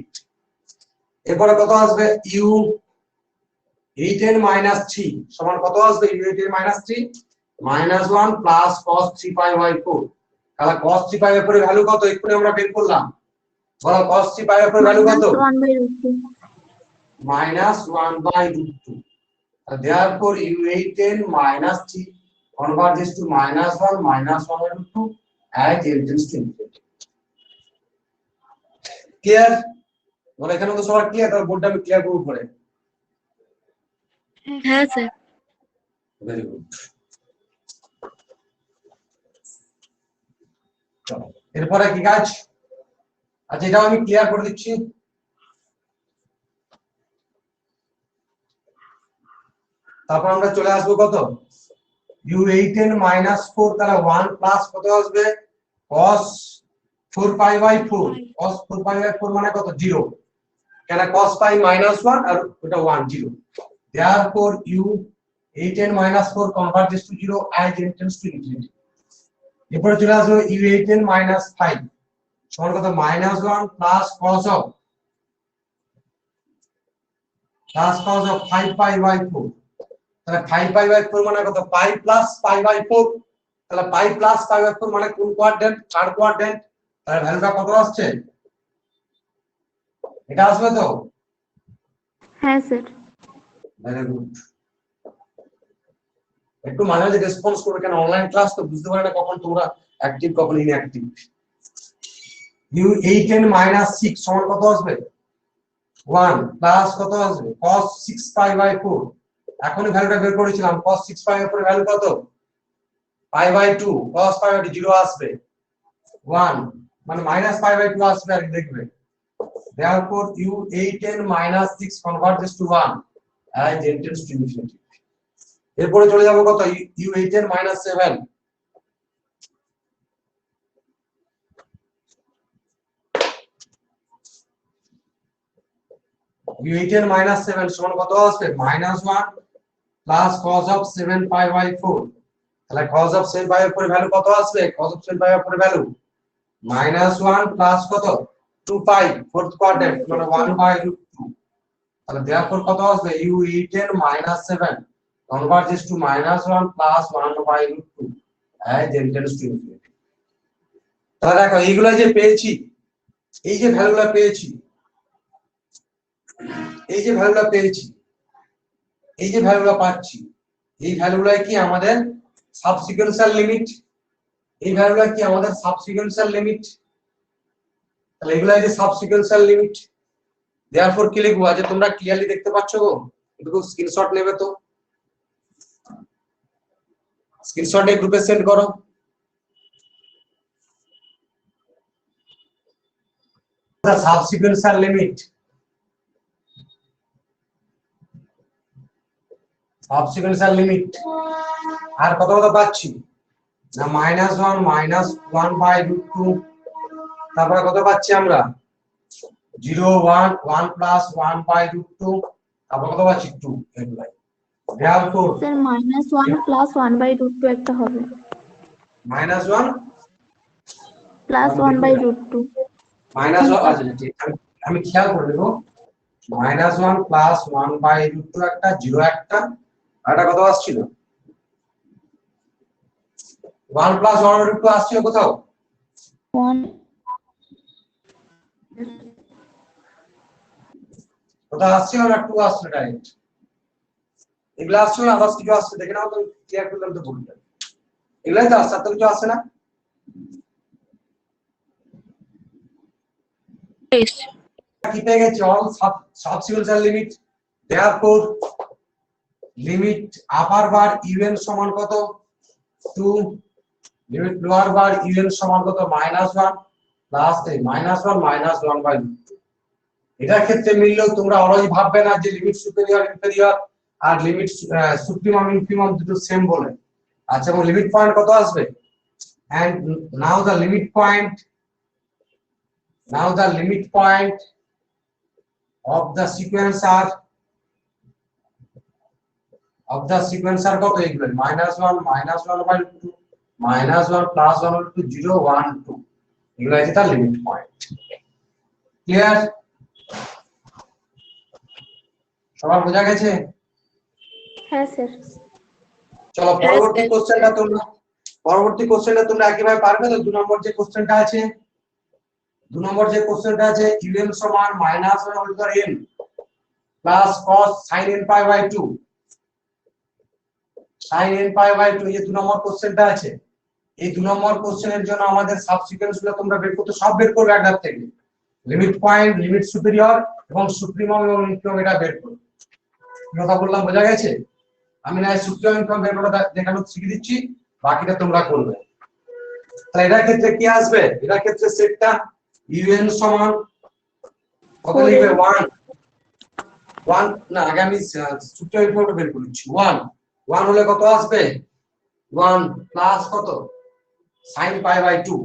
এরপরে কত আসবে u8n -3 সমান কত আসবে u8n -3 -1 plus cos 3 pi by 4 তাহলে cos 3 pi by 4 এর ভ্যালু কত এক্ষুনি আমরা বের করলাম বলো cos 3 pi by 4 এর ভ্যালু কত -1 by √2 therefore u8n -3 converges to -1 by √2 and n tends to infinity clear বলে এখানে তো সবার ক্লিয়ার, তাহলে বোর্ডটা আমি ক্লিয়ার করব পরে। হ্যাঁ স্যার। Very good. চলো এরপরে কি কাজ? আচ্ছা এটাও আমি ক্লিয়ার করে দিচ্ছি। তারপর আমরা চলে আসবো কত, u8n - 4, তাহলে 1 প্লাস কত আসবে, cos 4π/4, cos 4π/4 মানে কত, 0, কেন cos π -1 আর ওটা 1 0, therefore u8n - 4 converges to 0 as n tends to infinity। এরপরে চলে আসবে u8n - 5 সমান কত, -1 প্লাস cos of 5π/4, তাহলে 5π/4 মানে কত, পাই প্লাস π/4, তাহলে পাই প্লাস π/4 মানে কোন কোয়াড্রেন্ট, থার্ড কোয়াড্রেন্ট, তাহলে ভ্যালুটা কত আসছে, এটা আসবে তো। হ্যাঁ স্যার। Very good. একটু মাঝে মাঝে রেসপন্স করবে, কেন অনলাইন ক্লাস তো বুঝতে পারে না কখন তোমরা অ্যাক্টিভ কখন ইনঅ্যাক্টিভ। u8n - 6 সমান কত আসবে, 1 প্লাস কত আসবে, cos 6π/4, এখনই ভ্যালুটা বের করেছিলাম, cos 6π/4 এর ভ্যালু কত, π/2, cos π/2 0 আসবে, 1 মানে -π/2 আসবে আর দেখবে। therefore u8n - 6 converges to 1 as n tends to infinity। এরপরে চলে যাব কত, u8n - 7, u8n - 7 সমান কত আসবে, -1 প্লাস cos of 7π/4, তাহলে cos of 7π/4 এর ভ্যালু কত আসবে, cos of 7π/4 এর ভ্যালু -1 প্লাস কত, 2π, ফোর্থ কোয়াড্রেন্ট মানে 1/√2, তাহলে therefore কত আসবে, u8n - 7 converges to -1 plus 1/√2 as n tends to infinity। তাহলে দেখো এইগুলা যে পেয়েছি, এই যে ভ্যালুগুলা পেয়েছি, এই যে ভ্যালুগুলা পেয়েছি, এই যে ভ্যালুগুলা পাচ্ছি, এই ভ্যালুগুলাই কি আমাদের সাবসিকুয়েন্সিয়াল লিমিট, এই ভ্যালুগুলা কি আমাদের সাবসিকুয়েন্সিয়াল লিমিট, তাহলে এগুলাই যে সাবসিকুয়েন্সিয়াল লিমিট। দেয়ারফর কি লিখবো, আজ তোমরা ক্লিয়ারলি দেখতে পাচ্ছো গো, একটু স্ক্রিনশট নেবে তো, স্ক্রিনশট এই গ্রুপে সেন্ড করো। the subsequential limit, subsequential limit আর কত কত পাচ্ছি না, -1 -1/√2, তারপরে কত পাচ্ছি আমরা, 0 1 1 প্লাস 1/√2, তারপর কত পাচ্ছি 2, এগুলাই। therefore স্যার -1 প্লাস 1/√2 একটা হবে, -1 প্লাস 1/√2। -1 আচ্ছা ঠিক, আমি খেয়াল করে দেবো, -1 প্লাস 1/√2 একটা, 0 একটা, আর এটা কত আসছিল, 1 প্লাস 1/√2 আসছিল কোথাও, 1 কোথাও আসছিল না, 2 আসছিল ডাইরেক্ট, এগুলা আসছিল না, আদার্স কিছু আসছে দেখে নাও তো, ক্লিয়ার করলাম তো বলতে, এগুলাই তো আসছে, আর তো কিছু আসছে না। কি পেয়ে গেছি, all subsequential limit. therefore limit upper bar un সমান কত, 2, লিমিট লোয়ার বার un সমান কত, -1 প্লাস -1 -1/√2। এটার ক্ষেত্রে মিললেও তোমরা অলওয়েজ ভাববে না যে লিমিট সুপিরিয়র ইনফেরিয়র আর লিমিট সুপ্রিমাম ইনফিমাম দুটো সেম বলে। আচ্ছা, এবং লিমিট পয়েন্ট কত আসবে, and now the limit point of the sequence are কত, এগুলো -1 -1/√2 -1 প্লাস 1/2 0 1 2, এগুলো আছে তার লিমিট পয়েন্ট। ক্লিয়ার, সবার বোঝা গেছে? হ্যাঁ স্যার। চলো পরবর্তী কোশ্চেনটা তোমরা একইভাবে পারবে তো। 2 নম্বর যে কোশ্চেনটা আছে, un সমান -1/n plus cos sin nπ/2, sin nπ/2, এই 2 নম্বর কোশ্চেনটা আছে। এই 2 নম্বর কোশ্চেনের জন্য আমাদের সাবসিকুয়েন্স গুলো তোমরা বের করতে, সব বের করবে একটার থেকে, লিমিট পয়েন্ট, লিমিট সুপিরিয়র এবং সুপ্রিমাম এবং ইনফিমাম এটা বের করো। কথা বললাম বোঝা গেছে? আমি না সুপ্রিমাম ইনফিমাম বের করে দেখানো শিখিয়ে দিচ্ছি, বাকিটা তোমরা করবে। তাহলে এটার ক্ষেত্রে কি আসবে? এটার ক্ষেত্রে সেটটা ইউএন সমান কত লিখবে? 1 না, আগে আমি সুপ্রিমাম ইনফিমাম বের করে দিচ্ছি। 1 হলে কত আসবে? 1 প্লাস কত? sin pi by 2,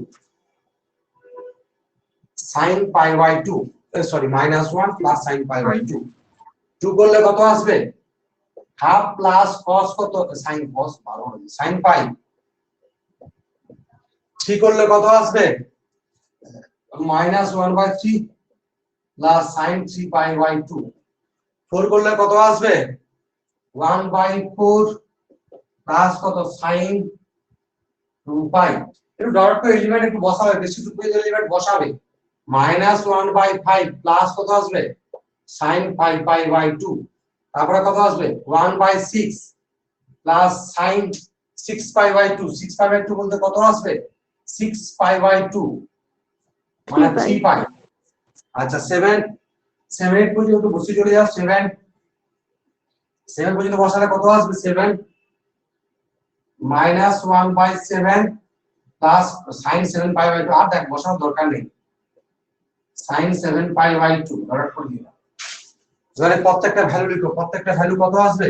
sin pi by 2, sorry -1 plus sin pi by 2, 2 করলে কত আসবে? হাফ প্লাস cos কত? sin cos 12 sin pi, 3 করলে কত আসবে? -1/3 প্লাস sin 3 pi by 2, 4 করলে কত আসবে? 1/4 প্লাস কত? sin 2 pi। একটু ডট করে এলিমেন্ট একটু বসাবে, বেশি টুকু এলিমেন্ট বসাবে। -1/5 প্লাস কত আসবে? sin 5 pi by 2, তারপরে কত আসবে? 1/6 plus sin 6 pi by 2, 6 pi by 2 বলতে কত আসবে? 6 pi by 2 মানে 3 pi। আচ্ছা 7 পর্যন্ত বসে চলে যাও। 7 পর্যন্ত বসালে কত আসবে? 7 -1/7 প্লাস sin 7 pi by 2, আর দেখ বসানোর দরকার নেই। sin 7 pi by 2 ডট করে দিলাম। এবারে প্রত্যেকটা ভ্যালু লিখো, প্রত্যেকটা ভ্যালু কত আসবে?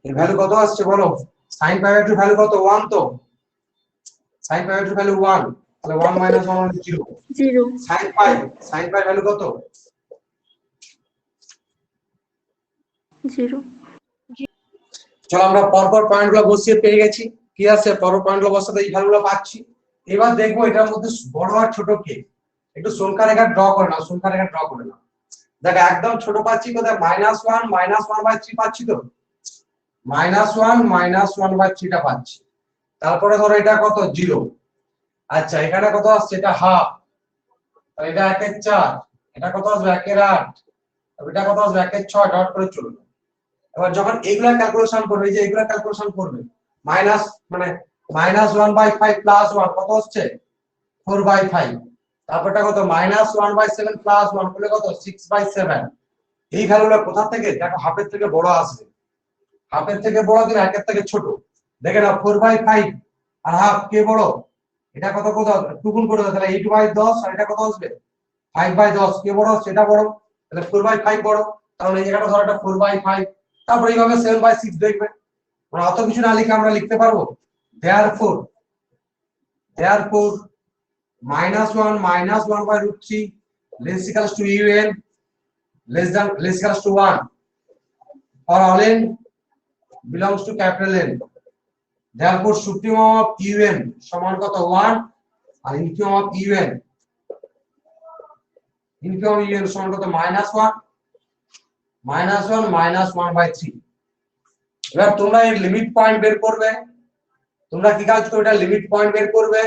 এর ভ্যালু কত আসছে বলো? sin pi by 2 ভ্যালু কত? 1 তো। sin pi by 2 ভ্যালু 1, তাহলে 1 - 1 হলো 0। 0 sin pi ভ্যালু কত? 0 চলো আমরা পরপর পয়েন্টগুলো বসিয়ে পেয়ে গেছি। কি আছে? পরপর পয়েন্টগুলো বসাতে এই ভ্যালুগুলো পাচ্ছি। এবার দেখবো এটার মধ্যে বড় আর ছোট কে। একটু সংখ্যা রেখা ড্র করে নাও, সংখ্যা রেখা ড্র করে নাও। দেখো একদম ছোট পাচ্ছি কোথায়? -1 -1/3 পাচ্ছি তো। -1 -1/3 টা পাচ্ছি। তারপরে ধরো এটা কত? 0। আচ্ছা এখানে কত আসছে? এটা হাফ, তাহলে এটা 1 এর 4, এটা কত আসবে? 1 এর 8, এটা কত আসবে? 1 এর 6, ডট করে চলবে। এবার যখন এইগুলা ক্যালকুলেশন করবে, এই যে এইগুলা ক্যালকুলেশন করবে, মাইনাস মানে -1/5 প্লাস 1 কত হচ্ছে? 4/5। তারপরটা কত? -1/7 প্লাস 1 করলে কত? 6/7। এই ভ্যালুটা কোথা থেকে? দেখো হাফের থেকে বড় আসবে। হাফের থেকে বড় দিন একের থেকে ছোট। দেখে নাও 4/5 আর হাফ কে বড়? এটা কত কত? 2 গুণ করে দাও, তাহলে 8/10, আর এটা কত আসবে? 5/10। কে বড়? সেটা বড়, তাহলে 4/5 বড়। তাহলে এই জায়গাটা ধরো এটা 4/5। তারপর এইভাবে 7/6 দেখবে। আমরা অত কিছু না লিখে আমরা লিখতে পারবো therefore -1 -1/√3 less equals to un less equals to 1 for all n belongs to capital N. Therefore supremum of un সমান কত? 1 আর infimum of un সমান কত? -1 -1/3। এবার তোমরা এর লিমিট পয়েন্ট বের করবে। তোমরা কি কাজ করবে? এটা লিমিট পয়েন্ট বের করবে,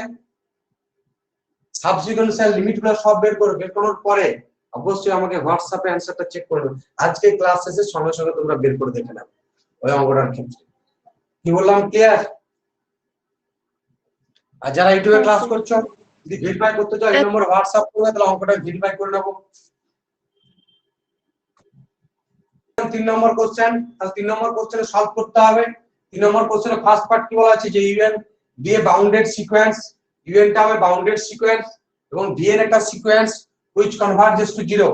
সাবসিকুয়েন্সিয়াল লিমিটগুলো সব বের করবে। বের করার পরে অবশ্যই আমাকে হোয়াটসঅ্যাপে অ্যানসারটা চেক করে দেবে। আজকে ক্লাস শেষে সঙ্গে সঙ্গে তোমরা বের করে দেখে নাও ওই অঙ্কটার ক্ষেত্রে। কি বললাম ক্লিয়ার? আর যারা ইউটিউবে ক্লাস করছো যদি ভেরিফাই করতে চাও এই নম্বরে হোয়াটসঅ্যাপ করবে, তাহলে অঙ্কটা ভেরিফাই করে নেব। 3 নম্বর কোশ্চেন, তাহলে 3 নম্বর কোশ্চেনে সলভ করতে হবে। 3 নম্বর কোশ্চেনে ফার্স্ট পার্ট কি বলা আছে? যে UN B A bounded sequence, ইউএনটা হবে বাউন্ডেড সিকোয়েন্স এবং ভি এর একটা সিকোয়েন্স which converges to 0,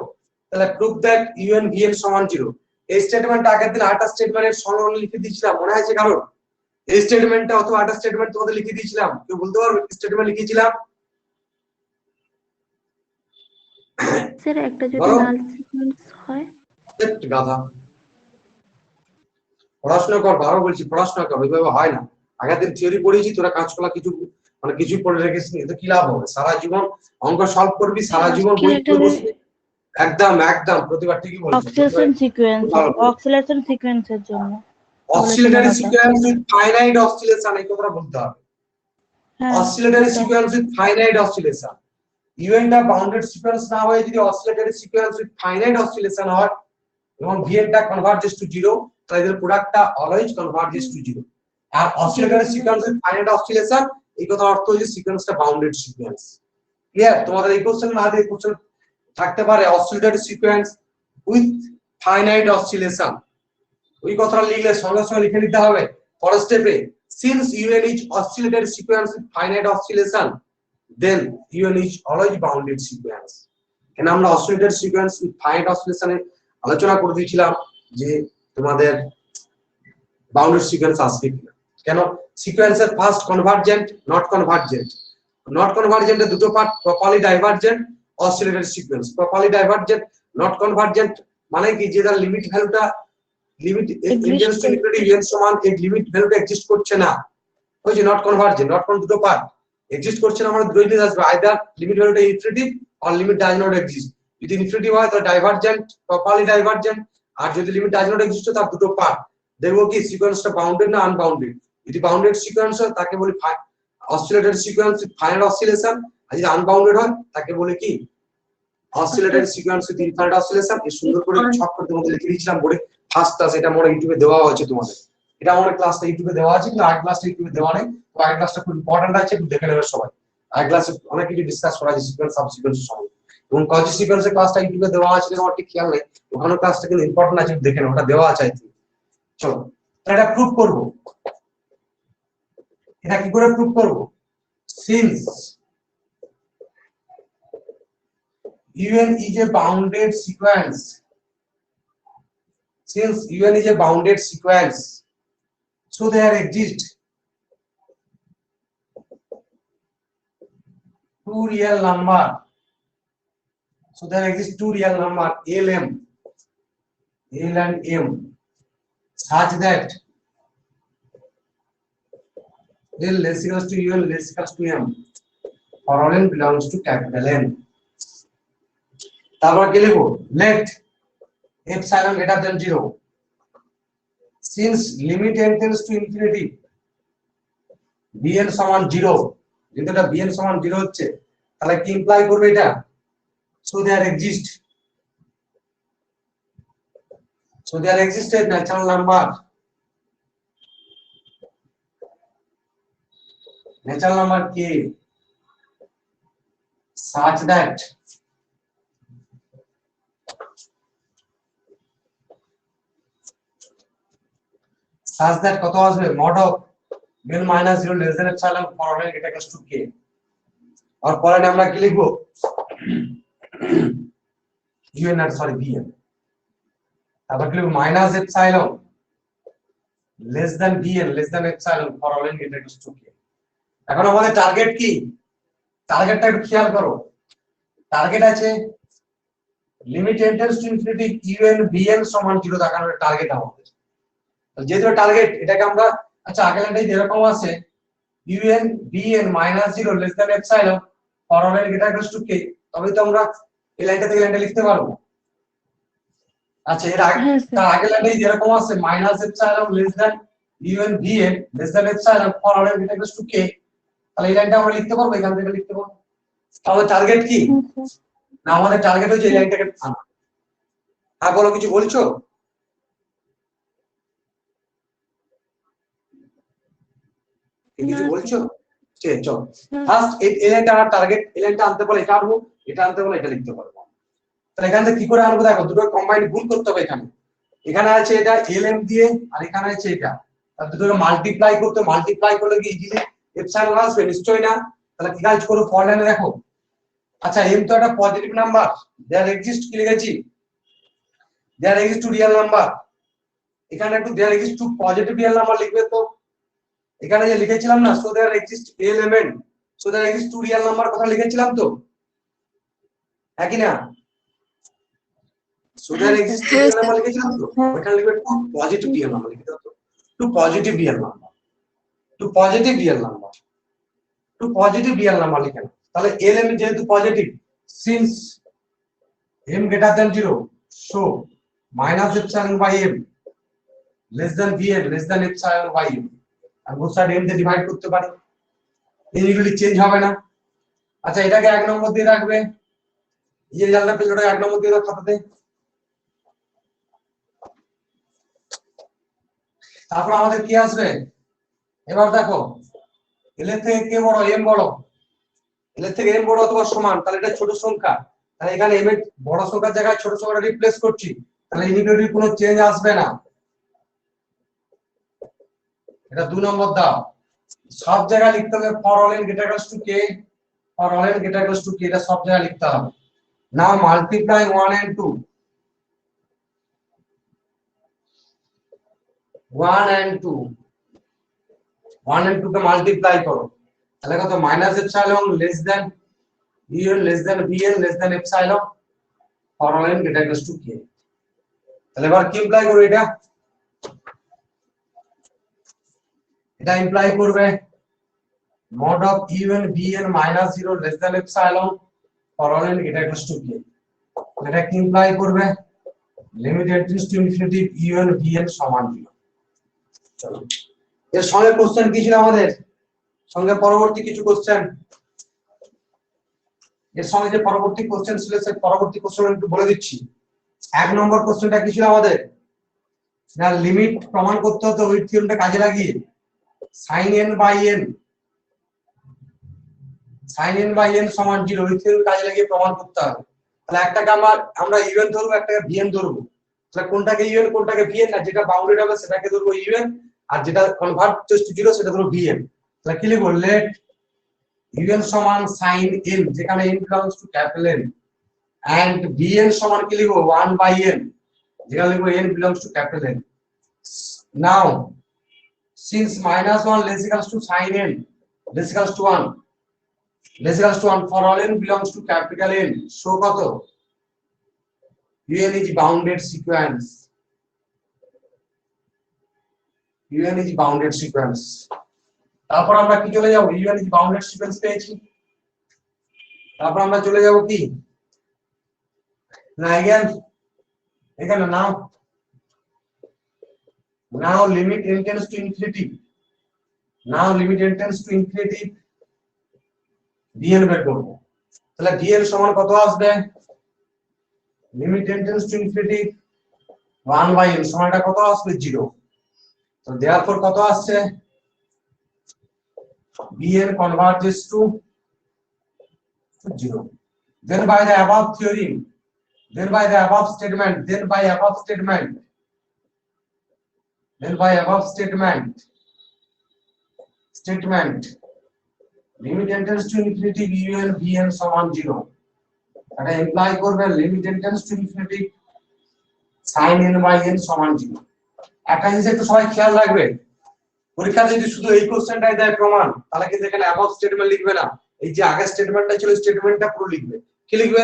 তাহলে প্রুফ দ্যাট ইউএন ভি এর সমান 0। এই স্টেটমেন্টটা আগের দিন আরেকটা স্টেটমেন্টের সঙ্গে লিখে দিয়েছিলাম, মনে আছে কারণ? এই স্টেটমেন্টটা অথবা আরেকটা স্টেটমেন্ট তোমাদের লিখে দিয়েছিলাম, কেউ বলতে পারবে কি স্টেটমেন্ট লিখেছিলাম? স্যার একটা যদি বলো। নাল সিকোয়েন্স হয়। গাধা, পড়াশোনা কর, বারবার বলছি পড়াশোনা কর, ওইভাবে হয় না। আগের দিন থিওরি পড়িয়েছি, তোরা কাঁচকলা কিছু মানে কিছুই পড়ে রেখেছিস, এতে কি লাভ হবে? সারা জীবন অঙ্ক সলভ করবি, সারা জীবন বই পড়ে বসবি। একদম একদম প্রতিবার ঠিকই বলছিস। অক্সিলেশন সিকোয়েন্স, অক্সিলেশন সিকোয়েন্সের জন্য oscillatory sequence with finite oscillation, এই কথাটা বলতে হবে। Oscillatory sequence with finite oscillation. ইউএনটা বাউন্ডেড সিকোয়েন্স না হয়ে যদি oscillatory sequence with finite oscillation হয় এবং ভিএনটা কনভার্জেস টু 0, তাহলে এর প্রোডাক্টটা অলওয়েজ কনভার্জেস টু 0। আর oscillatory sequence with finite oscillation এই কথার অর্থ হচ্ছে সিকোয়েন্সটা বাউন্ডেড সিকোয়েন্স। ক্লিয়ার? তোমাদের এই কোশ্চেন না দিয়ে কোশ্চেন থাকতে পারে oscillatory sequence with finite oscillation, ওই কথাটা লিখলে সঙ্গে সঙ্গে লিখে নিতে হবে পরের স্টেপে, since u n is oscillatory sequence with finite oscillation then u n is always bounded sequence. কেন আমরা অসিলেটরি সিকোয়েন্স উইথ ফাইনাইট অসিলেশনে আলোচনা করে দিয়েছিলাম যে তোমাদের বাউন্ডেড সিকোয়েন্স আসবে কিনা। কেন? সিকোয়েন্সের first convergent, not convergent. Not কনভার্জেন্টের দুটো part, properly divergent, oscillatory sequence. Properly divergent, not convergent মানে কি যে তার লিমিট ভ্যালুটা limit tends to infinity u n সমান এই লিমিট ভ্যালুটা এক্সিস্ট করছে না, ওই যে নট কনভার্জেন্ট। নট কোন দুটো পার্ট এক্সিস্ট করছে না মানে দুটোই আসবে, আইদার লিমিট ভ্যালুটা infinity or limit does not exist. যদি ইনফিনিটি হয় তাহলে ডাইভার্জেন্ট, প্রপারলি ডাইভার্জেন্ট। আর যদি লিমিট ডাজ নট এক্সিস্ট তার দুটো পার্ট, দেখবো কি সিকোয়েন্সটা বাউন্ডেড না আনবাউন্ডেড। যদি বাউন্ডেড সিকোয়েন্স হয় তাকে বলি oscillatory sequence with finite oscillation, আর যদি আনবাউন্ডেড হয় তাকে বলি কি oscillatory sequence with infinite oscillation. এই সুন্দর করে ছক করে তোমাদের লিখে দিয়েছিলাম বোর্ডে ফার্স্ট ক্লাস, এটা আমার ইউটিউবে দেওয়া হয়েছে তোমাদের, এটা আমার ক্লাসটা ইউটিউবে দেওয়া আছে, কিন্তু আগের ক্লাসটা ইউটিউবে দেওয়া নেই। তো আগের ক্লাসটা খুব ইম্পর্টেন্ট আছে, একটু দেখে নেবে সবাই। আগের ক্লাসে অনেক কিছু ডিসকাস করা আছে সিকোয়েন্স সাব সিকোয়েন্সের সময়, এবং কজি সিকোয়েন্সের ক্লাসটা ইউটিউবে দেওয়া আছে, আমার ঠিক খেয়াল নেই, ওখানে ক্লাসটা কিন্তু ইম্পর্টেন্ট আছে, দেখে নেবে, ওটা দেওয়া আছে। চলো এটা প্রুফ করব। এটা কি করে প্রুফ করব? Since UN is a bounded sequence, since UN is a bounded sequence, so there exist two real number, so there exist two real number L and M such that L less equals to UN less equals to M for all n belongs to capital N. তারপর কি লিখব? let epsilon greater than 0, since limit n tends to infinity bn সমান 0, যেহেতু এটা bn সমান 0 হচ্ছে তাহলে কি ইমপ্লাই করবে এটা? so there exists a natural number k such that কত আসবে? mod of n minus 0 less than epsilon for all n greater equals to k। আর পরে আমরা কি লিখবো? un আর সরি bn, তারপর কি লিখবো? minus epsilon less than bn less than epsilon for all n greater equals to k। এখন আমাদের target কি? টার্গেটটা একটু খেয়াল করো। টার্গেট আছে limit n tends to infinity un bn সমান 0 দেখানোর টার্গেট আমাদের। যেহেতু টার্গেট, এটাকে আমরা আচ্ছা আগের লাইনটাই এরকম আছে un bn minus 0 less than epsilon for all n greater equals to k, তবে তো আমরা এই লাইনটা থেকে লাইনটা লিখতে পারবো। আচ্ছা এর আগে তার আগের লাইনটাই এরকম আছে minus epsilon less than un bn less than epsilon for all n greater equals to k, তাহলে এই লাইনটা আমরা লিখতে পারবো, এখান থেকে লিখতে পারবো। আমাদের টার্গেট কি? না আমাদের টার্গেট হচ্ছে এই লাইনটাকে আনা। হ্যাঁ বলো, কিছু বলছো? কিছু বলছো? ঠিক আছে চলো ফার্স্ট এই লাইনটা আমার টার্গেট, এই লাইনটা আনতে বলে এটা আনবো, এটা আনতে বলে এটা লিখতে পারবো। তাহলে এখান থেকে কি করে আনবো? দেখো দুটো কম্বাইন্ড গুণ করতে হবে। এখানে আছে এটা lm দিয়ে আর এখানে আছে এটা, তাহলে দুটোকে মাল্টিপ্লাই করলে কি ইজিলি এপসাইলন আসবে? নিশ্চয়ই না। তাহলে কি কাজ করব? ফর লাইনে দেখো, আচ্ছা m তো একটা পজিটিভ নাম্বার, দেয়ার এক্সিস্ট কি লিখেছি? There exist two real number. এখানে একটু there exist two positive real number লিখবে। তো এখানে যে লিখেছিলাম না so there exist element, so there exist two real number কথা লিখেছিলাম তো, একই না? So there exist two real number লিখেছিলাম তো, ওখানে লিখবে টু পজিটিভ রিয়েল নাম্বার লিখতে হবে। Two positive real number, two positive real number, two positive real number লিখে নাও। তাহলে lm যেহেতু positive, since m greater than 0 so minus epsilon by m less than bn less than epsilon by m, আর both side m দিয়ে divide করতে পারি, এইগুলি change হবে না। আচ্ছা এটাকে 1 নম্বর দিয়ে রাখবে, এই যে রেজাল্টটা পেলে ওটা 1 নম্বর দিয়ে দাও খাতাতে। তারপর আমাদের কি আসবে? এবার দেখো l এর থেকে কে বড়? m বড়, এর থেকে m বড় অথবা সমান, তাহলে এটা ছোট সংখ্যা, তাহলে এখানে m এর বড় সংখ্যার জায়গায় ছোট সংখ্যাটা রিপ্লেস করছি, তাহলে ইনইকুয়ালিটির কোনো চেঞ্জ আসবে না। এটা 2 নম্বর দাও। সব জায়গায় লিখতে হবে for all n greater equals to k, for all n greater equals to k, এটা সব জায়গায় লিখতে হবে। Now multiply 1 and 2, 1 and 2, 1 and 2 কে মাল্টিপ্লাই করো, তাহলে কত minus epsilon less than vn less than vn less than epsilon for all n greater equals to k। তাহলে এবার কি ইমপ্লাই করবে এটা, এটা ইমপ্লাই করবে mod of un vn minus 0 less than epsilon for all n greater equals to k। এটা কি imply করবে limit tends to infinity un vn সমান 0। চলো এর সঙ্গে কোশ্চেন কি ছিল আমাদের, সঙ্গে পরবর্তী কিছু কোশ্চেন, এর সঙ্গে যে পরবর্তী কোশ্চেন ছিল সেই পরবর্তী কোশ্চেন একটু বলে দিচ্ছি। 1 নম্বর কোশ্চেনটা কি ছিল আমাদের, না লিমিট প্রমাণ করতে হতো ওই থিওরেমটা কাজে লাগিয়ে sin n by n, sin n by n সমান 0 ওই থিওরেম কাজে লাগিয়ে প্রমাণ করতে হবে। তাহলে একটাকে আমরা un ধরবো, একটাকে vn ধরবো, তাহলে কোনটাকে un কোনটাকে vn, না যেটা বাউন্ডেড হবে সেটাকে ধরবো un, আর যেটা কনভার্ট টু 0 সেটা ধরবো vn। তাহলে কি লিখবো, লেট un সমান sin n যেখানে n belongs to capital N, and vn সমান কি লিখবো 1 বাই n যেখানে লিখবো n belongs to capital N। Now since -1 less equals to sin n less equals to 1, less equals to 1 for all n belongs to capital N, so কত un is bounded sequence, un is bounded sequence। তারপর আমরা কি চলে যাব, un is bounded sequence পেয়েছি, তারপর আমরা চলে যাব কি না এখানে now limit n tends to infinity, now limit n tends to infinity vn বের করব। তাহলে vn সমান কত আসবে, লিমিট n tends to infinity 1 by n সমানটা কত আসবে 0। তো therefore কত আসছে, vn converges to 0। then by the above theorem, then by the above statement, then by above statement, then by above statement limit n tends to infinity vn vn সমান 0, এটা imply করবে লিমিট n tends to infinity sin n by n সমান 0। একটা জিনিস একটু সবাই খেয়াল রাখবে, পরীক্ষা যদি শুধু এই কোশ্চেনটাই দেয় প্রমাণ, তাহলে কিন্তু এখানে অ্যাবাভ স্টেটমেন্ট লিখবে না, এই যে আগের স্টেটমেন্টটা ছিল স্টেটমেন্টটা পুরো লিখবে। কি লিখবে,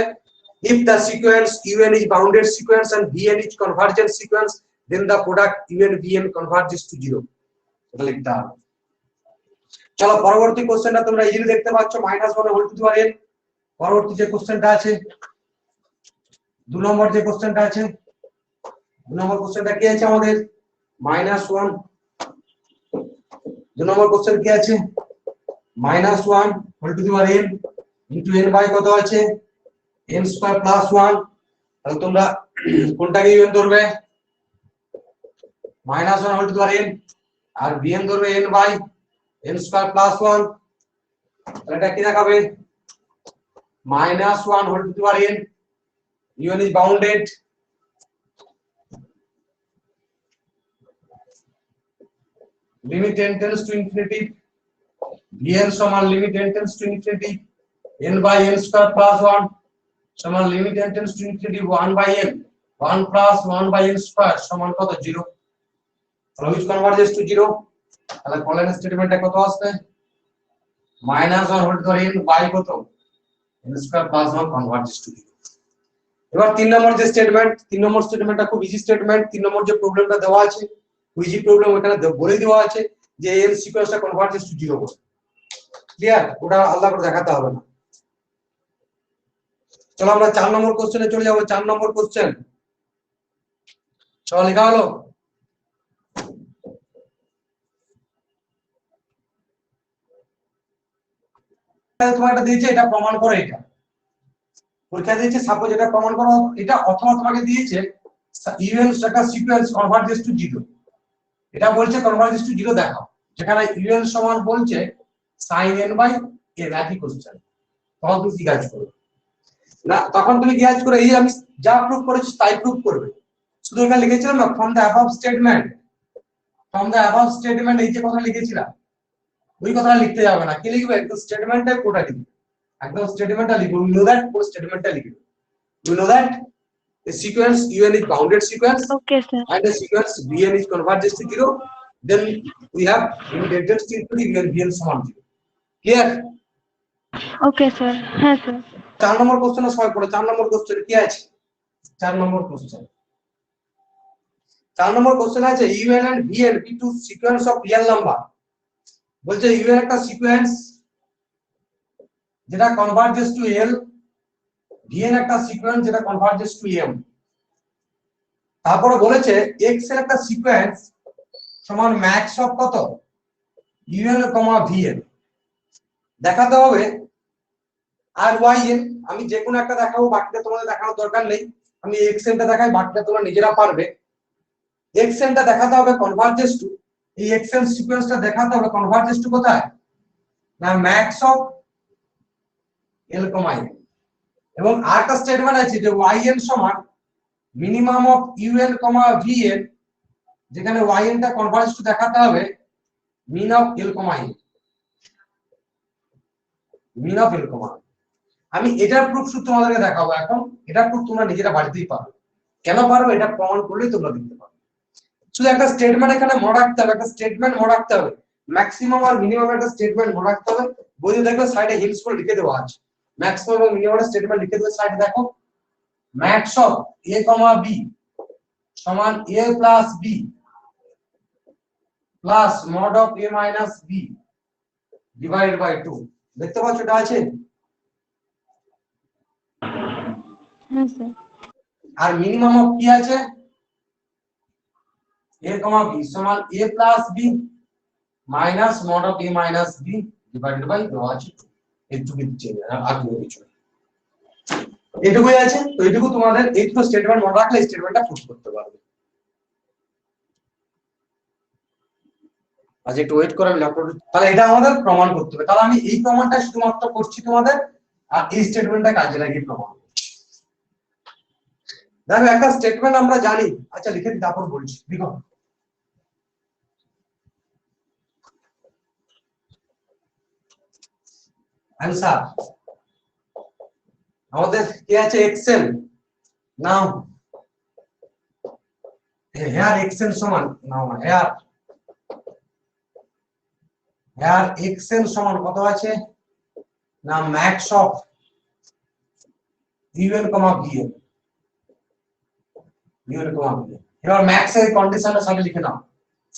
if the sequence un is bounded sequence and vn is convergent sequence then the product un vn converges to 0, এটা লিখতে হবে। চলো পরবর্তী কোশ্চেনটা তোমরা ইজিলি দেখতে পাচ্ছ, -1 whole to the power n। পরবর্তী যে কোশ্চেনটা আছে 2 নম্বর যে কোশ্চেনটা আছে, 2 নম্বর কোশ্চেনটা কি আছে আমাদের, -1, 2 নম্বর কোশ্চেন কি আছে, -1 whole to the power n into n by কত আছে n স্কয়ার প্লাস 1। তাহলে তোমরা কোনটাকে un ধরবে, -1 whole to the power n, আর vn ধরবে n by n square plus 1। তাহলে এটা কি দেখাবে, -1 whole to the power n, un is bounded, limit n tends to infinity vn সমান limit n tends to infinity n by n square plus 1 সমান limit n tends to infinity 1 by n 1 plus 1 by n square সমান কত 0। তাহলে which converges to 0, তাহলে কলেন স্টেটমেন্টটা কত আসবে, -1 whole to the n by কত n square plus 1 converges to 0। এবার 3 নম্বর যে স্টেটমেন্ট, 3 নম্বর স্টেটমেন্টটা খুব ইজি স্টেটমেন্ট। 3 নম্বর যে প্রবলেমটা দেওয়া আছে ইজি প্রবলেম, ওখানে বলে দেওয়া আছে যে n সিকোয়েন্সটা কনভার্জেস টু 0 করে। ক্লিয়ার, ওটা আলাদা করে দেখাতে হবে না। চলো আমরা 4 নম্বর কোশ্চেনে চলে যাব। 4 নম্বর কোশ্চেন চলো লেখা হলো, তোমার এটা দিয়েছে, এটা প্রমাণ করো, এটা পরীক্ষা দিয়েছে সাপোজ এটা প্রমাণ করো এটা, অথবা তোমাকে দিয়েছে un একটা সিকোয়েন্স কনভার্জেস টু 0, এটা বলছে কনভার্জেস টু 0 দেখাও, যেখানে un সমান বলছে sin n বাই n, একই কোশ্চেন তখন তুমি কি কাজ করবে না, তখন তুমি কি কাজ করে এই আমি যা প্রুফ করেছি তাই প্রুফ করবে। শুধু এখানে লিখেছিলাম না from the above statement, from the above statement এই যে কথা লিখেছিলাম ওই কথাটা লিখতে যাবে না, কি লিখবে একদম স্টেটমেন্টে পুরোটা লিখবে, একদম স্টেটমেন্টটা লিখবে, উই নো দ্যাট পুরো স্টেটমেন্টটা লিখবে। We know that a sequence un is bounded sequence Okay, sir. and the sequence bn is converges to 0, then we have immediate statement un bn সমান 0। ক্লিয়ার? Okay, sir. হ্যাঁ, sir. 4 নম্বর কোশ্চেনে সবাই পড়ে, 4 নম্বর কোশ্চেনে কি আছে? 4 নম্বর কোশ্চেন, 4 নম্বর কোশ্চেন আছে un and bn be two sequence of real number। বলছে un একটা সিকোয়েন্স যেটা কনভার্জেস টু l, bn একটা সিকোয়েন্স যেটা কনভার্জেস টু m। তারপরে বলেছে x এর একটা সিকোয়েন্স সমান ম্যাক্স অফ কত un, vn দেখাতে হবে আর yn, আমি যে কোনো একটা দেখাবো, বাকিটা তোমাদের দেখানোর দরকার নেই, আমি xn টা দেখাই, বাকিটা তোমরা নিজেরা পারবে। xn টা দেখাতে হবে কনভার্জেস টু, এই xn সিকোয়েন্সটা দেখাতে হবে কনভার্জেস টু কোথায় না ম্যাক্স অফ l, n। এবং আরেকটা স্টেটমেন্ট আছে যে yn সমান মিনিমাম অফ un, vn, যেখানে yn টা কনভার্জ টু দেখাতে হবে min of l, n, min of l, n। আমি এটার প্রুফ শুধু তোমাদেরকে দেখাবো এখন, এটার প্রুফ তোমরা নিজেরা বাড়িতেই পারবে। কেন পারো এটা প্রমাণ করলেই তোমরা দিতে পারবে। শুধু একটা স্টেটমেন্ট এখানে মনে রাখতে হবে, একটা স্টেটমেন্ট মনে রাখতে হবে, ম্যাক্সিমাম আর মিনিমাম একটা স্টেটমেন্ট মনে রাখতে হবে। বইতে দেখবে সাইডে হিন্টস করে লিখে দেওয়া আছে, ম্যাক্সিমাম এবং মিনিমাম স্টেটমেন্ট লিখে দেবে সাইডে দেখো। ম্যাক্স অফ a, b সমান a plus b plus mod of a minus b divided by 2। দেখতে পাচ্ছ এটা আছে? হ্যাঁ, স্যার। আর মিনিমাম অফ কি আছে a, b সমান a plus b minus mod of a minus b divided by দেওয়া আছে 2। এইটুকু দিচ্ছে আর কিছু না, এইটুকুই আছে। তো এইটুকু তোমাদের এইটুকু স্টেটমেন্ট মনে রাখলে স্টেটমেন্টটা প্রুফ করতে পারবে। আজ একটু ওয়েট করে আমি ল্যাপটপ, তাহলে এটা আমাদের প্রমাণ করতে হবে। তাহলে আমি এই প্রমাণটা শুধুমাত্র করছি তোমাদের, আর এই স্টেটমেন্টটা কাজে লাগিয়ে প্রমাণ করছি। দেখো একটা স্টেটমেন্ট আমরা জানি, আচ্ছা লিখে দিই তারপর বলছি। দেখো आंसर আমাদের কি আছে xn, নাও হেয়ার xn সমান নাও হেয়ার xn সমান কত আছে না ম্যাক্স অফ un, vn, এবার ম্যাক্স এর কন্ডিশনটা সাইডে লিখে নাও,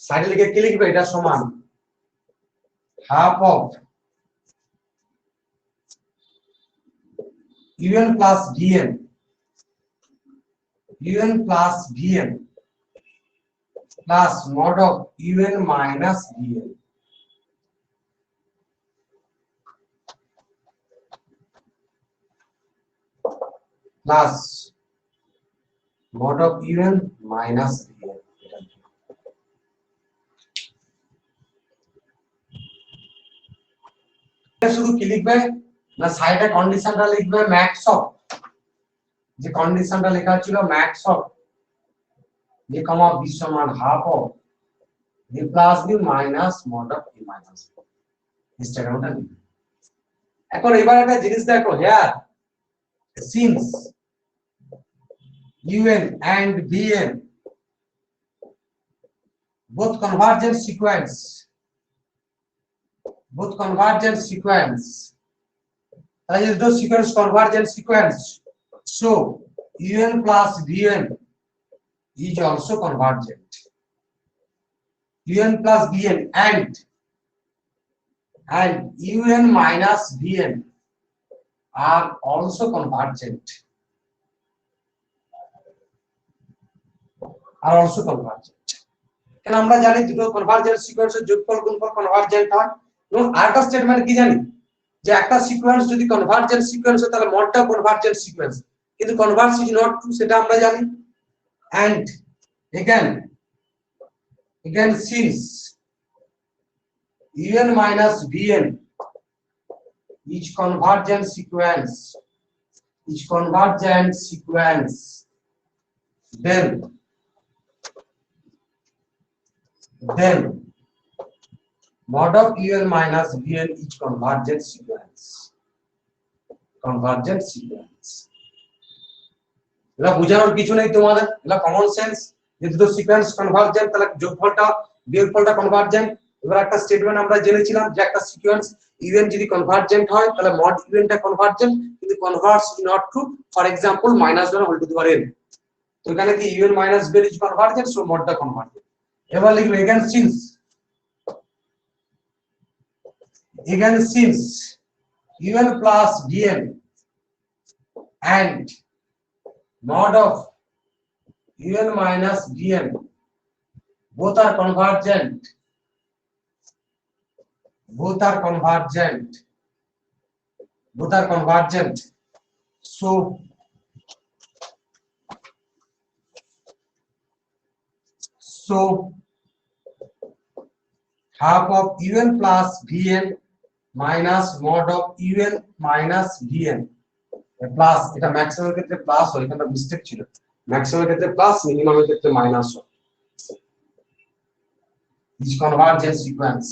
সাইডে লিখে কি লিখবে এটা সমান half of un plus vn, un plus vn plus mod of un minus vn plus mod of un minus vn। শুধু কি লিখবে না সাইডে কন্ডিশনটা লিখবে ম্যাক্স অফ, যে কন্ডিশনটা লেখা ছিল ম্যাক্স অফ a, b সমান half of a plus b minus mod of a minus b। স্টেটমেন্টটা লিখবে। এখন এবার একটা জিনিস দেখো, here since un and vn both convergent sequence, that is the sequence convergent sequence, so un plus vn is also convergent, un plus vn and un minus vn are also convergent, কেন আমরা জানি দুটো convergent সিকোয়েন্সের যোগফল গুণফল convergent হয়। এবং আরেকটা স্টেটমেন্ট কি জানি যে একটা সিকোয়েন্স যদি কনভার্জেন্ট সিকোয়েন্স হয় তাহলে মডটা কনভার্জেন্ট সিকোয়েন্স, কিন্তু কনভার্জ ইজ নট ট্রু সেটা আমরা জানি। and again since un minus vn each convergent sequence, then mod of un minus vn each convergent sequence. এটা বোঝানোর কিছু নেই তোমাদের, এটা কমন সেন্স। যে দুটো সিকোয়েন্স কনভার্জেন্ট তাহলে যোগফলটা বিয়োগফলটা কনভার্জেন্ট। এবার একটা স্টেটমেন্ট আমরা জেনেছিলাম যে একটা সিকোয়েন্স ইউএন যদি কনভার্জেন্ট হয় তাহলে মড ইউএনটা কনভার্জেন্ট, কিন্তু converse not true. For example -1 whole to the power n, তো এখানে কি u n minus v is convergent, so মডটা কনভার্জেন্ট। এবার লিখব again since un plus vn and mod of un minus vn both are convergent, so half of un plus vn minus mod of un minus vn plus, এটা ম্যাক্সিমামের ক্ষেত্রে plus হয়, এখানে mistake ছিল, ম্যাক্সিমামের ক্ষেত্রে প্লাস, মিনিমামের ক্ষেত্রে মাইনাস হয়। each convergent sequence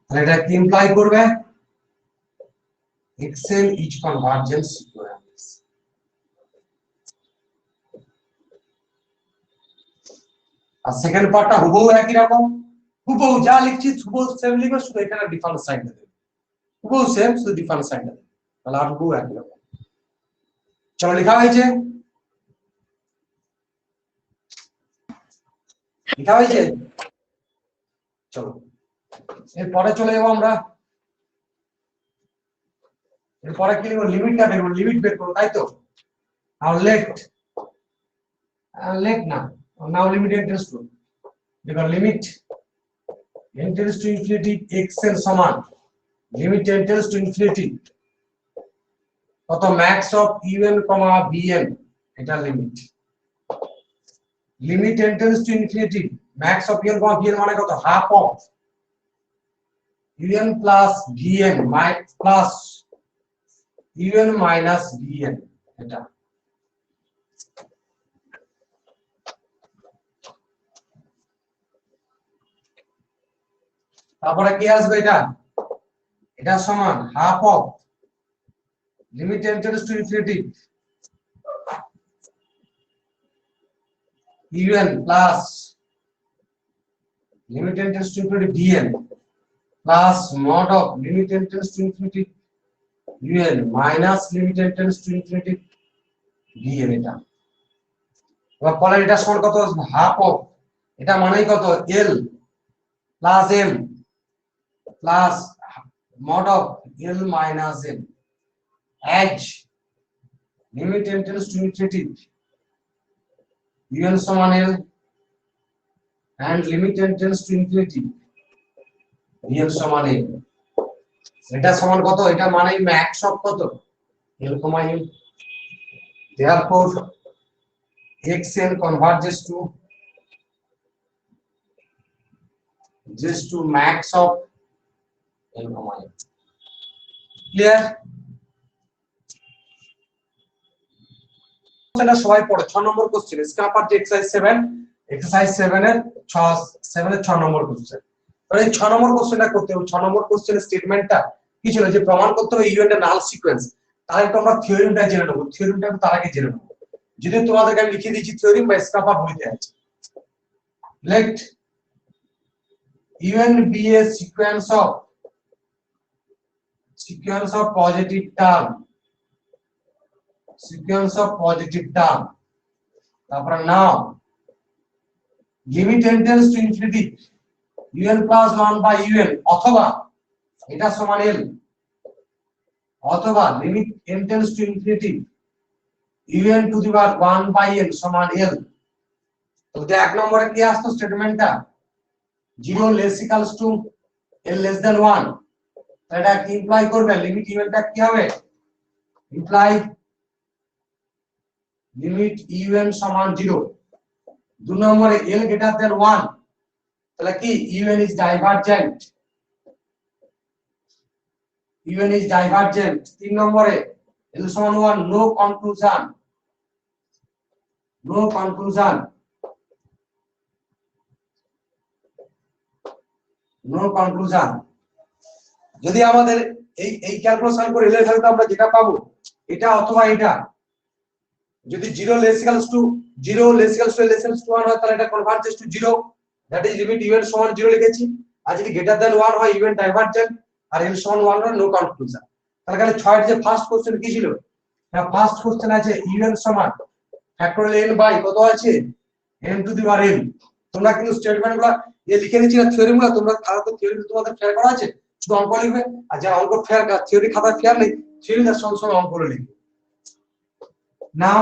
তাহলে এটা কি ইমপ্লাই করবে, xn each convergent sequence। আর সেকেন্ড পার্টটা হুবহু একই রকম, হুবহু যা লিখছি হুবহু সেম লিখবে, শুধু এখানে ডিফারেন্স সাইন দেবে, হুবহু সেম শুধু ডিফারেন্স সাইন দেবে, তাহলে আর হুবহু একই রকম। চলো লেখা হয়েছে, চলো এরপরে চলে যাবো আমরা। এরপরে কি লিখবো, লিমিটটা বের করবো, লিমিট বের করবো, তাই তো। আর লেট না, now limit tends to, because limit tends to infinity xn সমান লিমিট tends to infinity কত, max of un, vn, এটা limit tends to infinity max of un, vn মানে কত, half of un plus vn plus un minus vn, এটা তারপরে কি আসবে, এটা সমান half of limit tends to infinity un plus limit tends to infinity vn plus mod of limit tends to infinity un minus limit tends to infinity vn। এটা এবার পরে এটা সমান কত, হাফ অফ, এটা মানেই কত, l plus m plus mod of l minus m h limit tends to infinity un সমান l and limit tends to infinity vn সমান m। এটা সমান কত, এটা মানেই ম্যাক্স অফ কত, l, m, therefore xn converges to max of l, m। Clear? এটা সবাই পড়ে 6 নম্বর কোশ্চেন, স্ক্রাপার যে এক্সারসাইজ 7 এর 6 নম্বর কোশ্চেন। তাহলে এই 6 নম্বর কোশ্চেনটা করতে হবে, 6 নম্বর কোশ্চেনের স্টেটমেন্টটা কি ছিল, যে প্রমাণ করতে হবে ইউএন এর নাল সিকোয়েন্স। তাহলে একটু আমরা থিওরিমটা জেনে নেব, থিওরিমটা তার আগে জেনে নেব। যদি তোমাদেরকে আমি লিখে দিয়েছি থিওরিম বা স্ক্রাপার বইতে আছে, let un be a sequence of positive term, তারপরে নাও limit tends to infinity un plus 1 by un, অথবা এটা সমান l, অথবা limit tends to infinity un to the power 1 by n সমান l। তো এক নম্বরে কি আসতো স্টেটমেন্টটা, 0 less equals to l less than 1, এটা কি ইমপ্লাই করবে, লিমিট un টা কি হবে, ইমপ্লাই লিমিট un সমান 0 2 নম্বরে l greater than 1 তাহলে কি un is divergent, un is divergent। 3 নম্বরে l সমান 1 no conclusion, no conclusion, no conclusion। যদি আমাদের এই ক্যালকুলেশন করে এর ভ্যালুটা আমরা যেটা পাবো এটা অথবা এটা, যদি 0 less equals to 0 less equals to less equals to 1 হয় তাহলে এটা converges to 0, that is limit un সমান 0 লিখেছি। আর যদি গ্রেটার দ্যান 1 হয় un ডাইভারজেন্ট আর l সমান 1 হয় নো কনক্লুশন। তাহলে খালি 6 এর যে ফার্স্ট কোশ্চেন কি ছিল, না ফার্স্ট কোশ্চেন আছে un সমান ফ্যাক্টরিয়াল n বাই কত আছে n to the power n। তোমরা কিন্তু স্টেটমেন্টগুলো লিখে নিচ্ছি না, থিওরিগুলো তোমরা খাতা থিওরি তোমাদের ফেয়ার করা আছে, শুধু অঙ্ক লিখবে। আর যারা অঙ্ক ফেয়ার থিওরি খাতা ফেয়ার নেই থিওরি তার সঙ্গে সঙ্গে অঙ্ক করে লিখবে। Now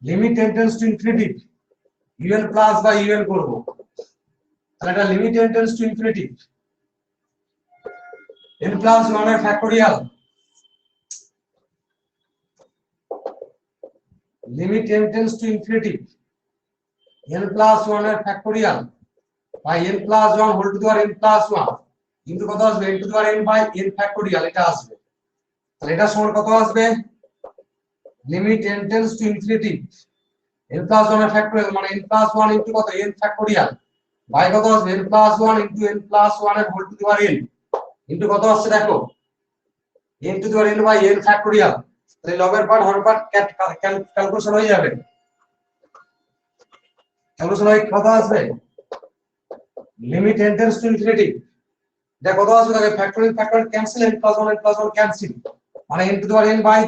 limit tends to infinity un plus বা un করব, তাহলে এটা limit tends to infinity n plus 1 এর factorial, limit tends to infinity n plus 1 এর factorial by n plus 1 whole to the power n plus 1 কিন্তু কত আসবে n to the power n by n factorial এটা আসবে। তাহলে এটা সমান কত আসবে limit tends to infinity n plus 1 এর ফ্যাক্টরিয়াল মানে n প্লাস 1 ইনটু কত n ফ্যাক্টরিয়াল বাই কত আসবে n plus 1 into n plus 1 এর whole to the power n into কত আসছে দেখো n to the power n by n factorial. তাহলে লগের পার্ট হর পার্ট ক্যালকুলেশন হয়ে যাবে, ক্যালকুলেশন হয়ে কত আসবে লিমিট টেন্ডেন্স টু ইনফিনিটি এটা কত আসবে দেখো factorial cancel n plus 1 n plus 1 cancel মানে n to the power n by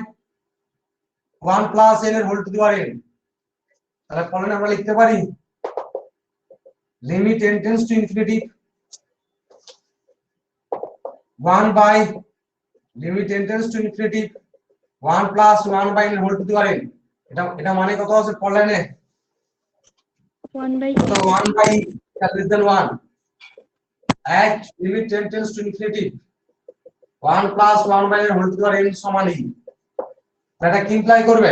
1 plus n এর whole to the power n। তাহলে ফলনে আমরা লিখতে পারি limit tends to infinity 1 by limit tends to infinity 1 plus 1 by n whole to the power n। এটা মানে কত আছে ফলনে 1 by কত 1 by less than 1 at limit tends to infinity 1 plus 1 by n whole to the power n সমান e। এটা কি imply করবে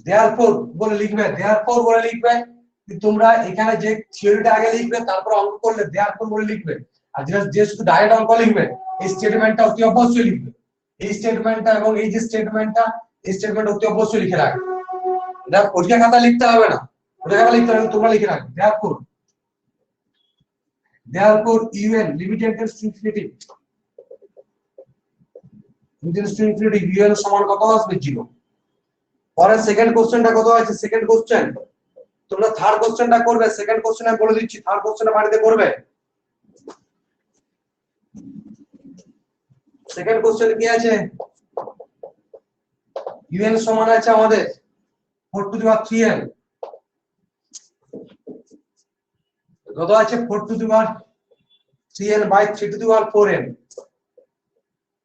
therefore বলে লিখবে, therefore বলে লিখবে। তোমরা এখানে যে থিওরিটা আগে লিখবে তারপর অঙ্ক করলে therefore বলে লিখবে, আর যেটা যে শুধু ডাইরেক্ট অঙ্ক লিখবে এই স্টেটমেন্টটা অতি অবশ্যই লিখবে, এই স্টেটমেন্টটা এবং এই যে স্টেটমেন্টটা এই স্টেটমেন্ট অতি অবশ্যই লিখে রাখবে। এটা পরীক্ষা খাতা লিখতে হবে না, পরীক্ষা খাতা লিখতে হবে তোমরা লিখে রাখবে therefore un limit tends to infinity un সমান কত আসবে 0। পরে সেকেন্ড কোশ্চেনটা কত আছে, সেকেন্ড কোশ্চেন তোমরা থার্ড কোশ্চেনটা করবে, সেকেন্ড কোশ্চেন আমি বলে দিচ্ছি, থার্ড কোশ্চেনটা বাড়িতে করবে। সেকেন্ড কোশ্চেন কি আছে un সমান আছে আমাদের 4 টু দি পাওয়ার 3n কত আছে 4 to the power 3n by 3 to the power 4n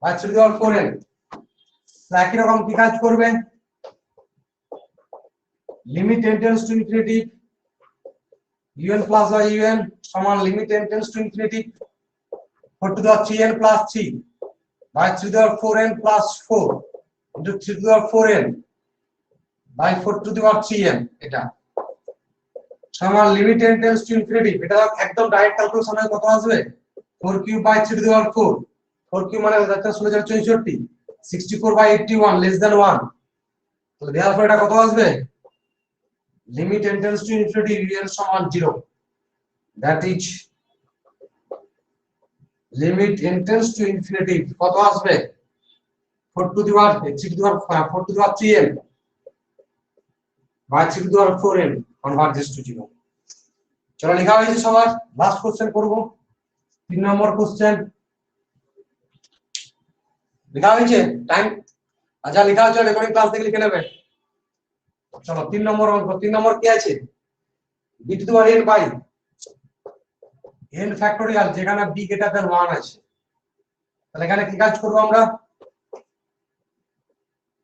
by 3 to the power 4n। একই রকম কি কাজ করবে limit tends to infinity un plus by un সমান limit tends to infinity 4 to the power 3n plus 3 by 3 to the power 4n plus 4 into 3 to the power 4n by 4 to the power 3n এটা সমান limit tends to infinity. এটা একদম direct calculation হয় কত আসবে 4 cube by 3 to the power 4 4 cube মানে 1664 64 by 81 less than 1। তাহলে দেওয়ার পর এটা কত আসবে limit tends to infinity un সমান 0, that is limit tends to infinity কত আসবে 4 to the power 3 to the power 4 to the power 3n by 3 to the power 4n converges to 0। চলো লেখা হয়েছে সবার, লাস্ট কোশ্চেন করব 3 নম্বর কোশ্চেন লেখা হয়েছে টাইম আচ্ছা লেখা হয়েছে রেকর্ডিং ক্লাস থেকে লিখে নেবে। চলো 3 নম্বর অঙ্ক, 3 নম্বর কি আছে b to the power n by n factorial যেখানে b গ্রেটার দ্যান 1 আছে। তাহলে এখানে কি কাজ করব আমরা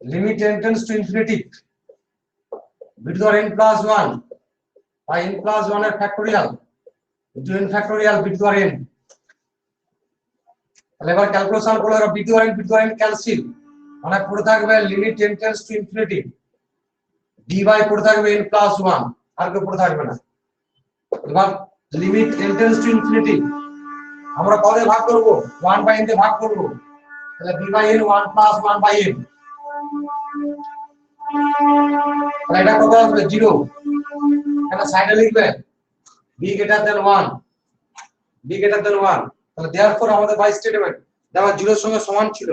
limit tends to infinity b to the power n plus 1 by n plus 1 এর factorial into n factorial b to the power n। তাহলে এবার ক্যালকুলেশন করলে b to the power n cancel মানে পড়ে থাকবে limit tends to infinity b D by পড়ে থাকবে n plus 1, আর কেউ পড়ে থাকবে না। এবার limit n tends to infinity আমরা কবে ভাগ করব? 1 বাই n দিয়ে ভাগ করব, তাহলে b by n 1 plus 1 by n, তাহলে এটা কত আসবে? 0। এটা সাইডে লিখবে b greater than 1, b greater than 1, তাহলে देयरफॉर আমাদের বাই স্টেটমেন্ট দেওয়া 0 এর সঙ্গে সমান ছিল।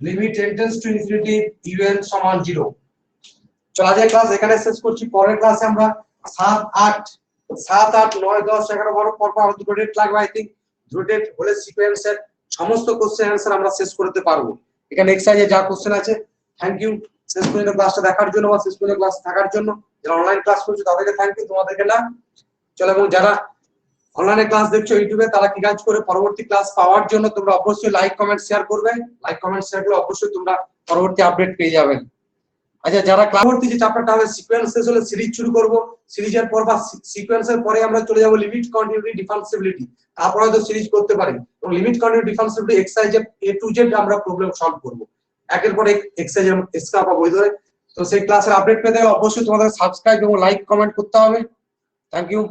Limit n tends to infinity un সমান 0। চল আজকের ক্লাস এখানে শেষ করছি। পরের ক্লাসে আমরা 7 8 9 10 11 12 পর আরো দুটো ডেট লাগবে আই থিং। দুটো ডেট হলে সিকোয়েন্সের সমস্ত কোশ্চেন অ্যানসার আমরা শেষ করতে পারবো। এখানে এক্সারসাইজে যা কোশ্চেন আছে। থ্যাংক ইউ শেষ পর্যন্ত ক্লাসটা দেখার জন্য বা শেষ পর্যন্ত ক্লাস থাকার জন্য। যারা অনলাইন ক্লাস করছো তাদেরকে থ্যাংক ইউ, তোমাদেরকে না। চলো, এবং যারা অনলাইনে ক্লাস দেখছো ইউটিউবে তারা কি কাজ করে পরবর্তী ক্লাস পাওয়ার জন্য তোমরা অবশ্যই লাইক কমেন্ট শেয়ার করবে। লাইক কমেন্ট শেয়ার করলে অবশ্যই তোমরা পরবর্তী আপডেট পেয়ে যাবেন। আচ্ছা, যারা পরবর্তী যে চ্যাপ্টারটা হবে সিকোয়েন্স শেষ হলে সিরিজ শুরু করব। সিরিজের পর বা সিকোয়েন্সের পরে আমরা চলে যাব লিমিট, কন্টিনিউটি, ডিফারেন্সিবিলিটি। তারপরে হয়তো সিরিজ করতে পারি এবং লিমিট, কন্টিনিউটি, ডিফারেন্সিবিলিটি এক্সারসাইজে A to Z আমরা প্রবলেম সলভ করব। একের পর এক এক্সারসাইজ এক্সট্রা বা বই ধরে। তো সেই ক্লাসের আপডেট পেতে অবশ্যই তোমাদের সাবস্ক্রাইব এবং লাইক কমেন্ট করতে হবে। Thank you.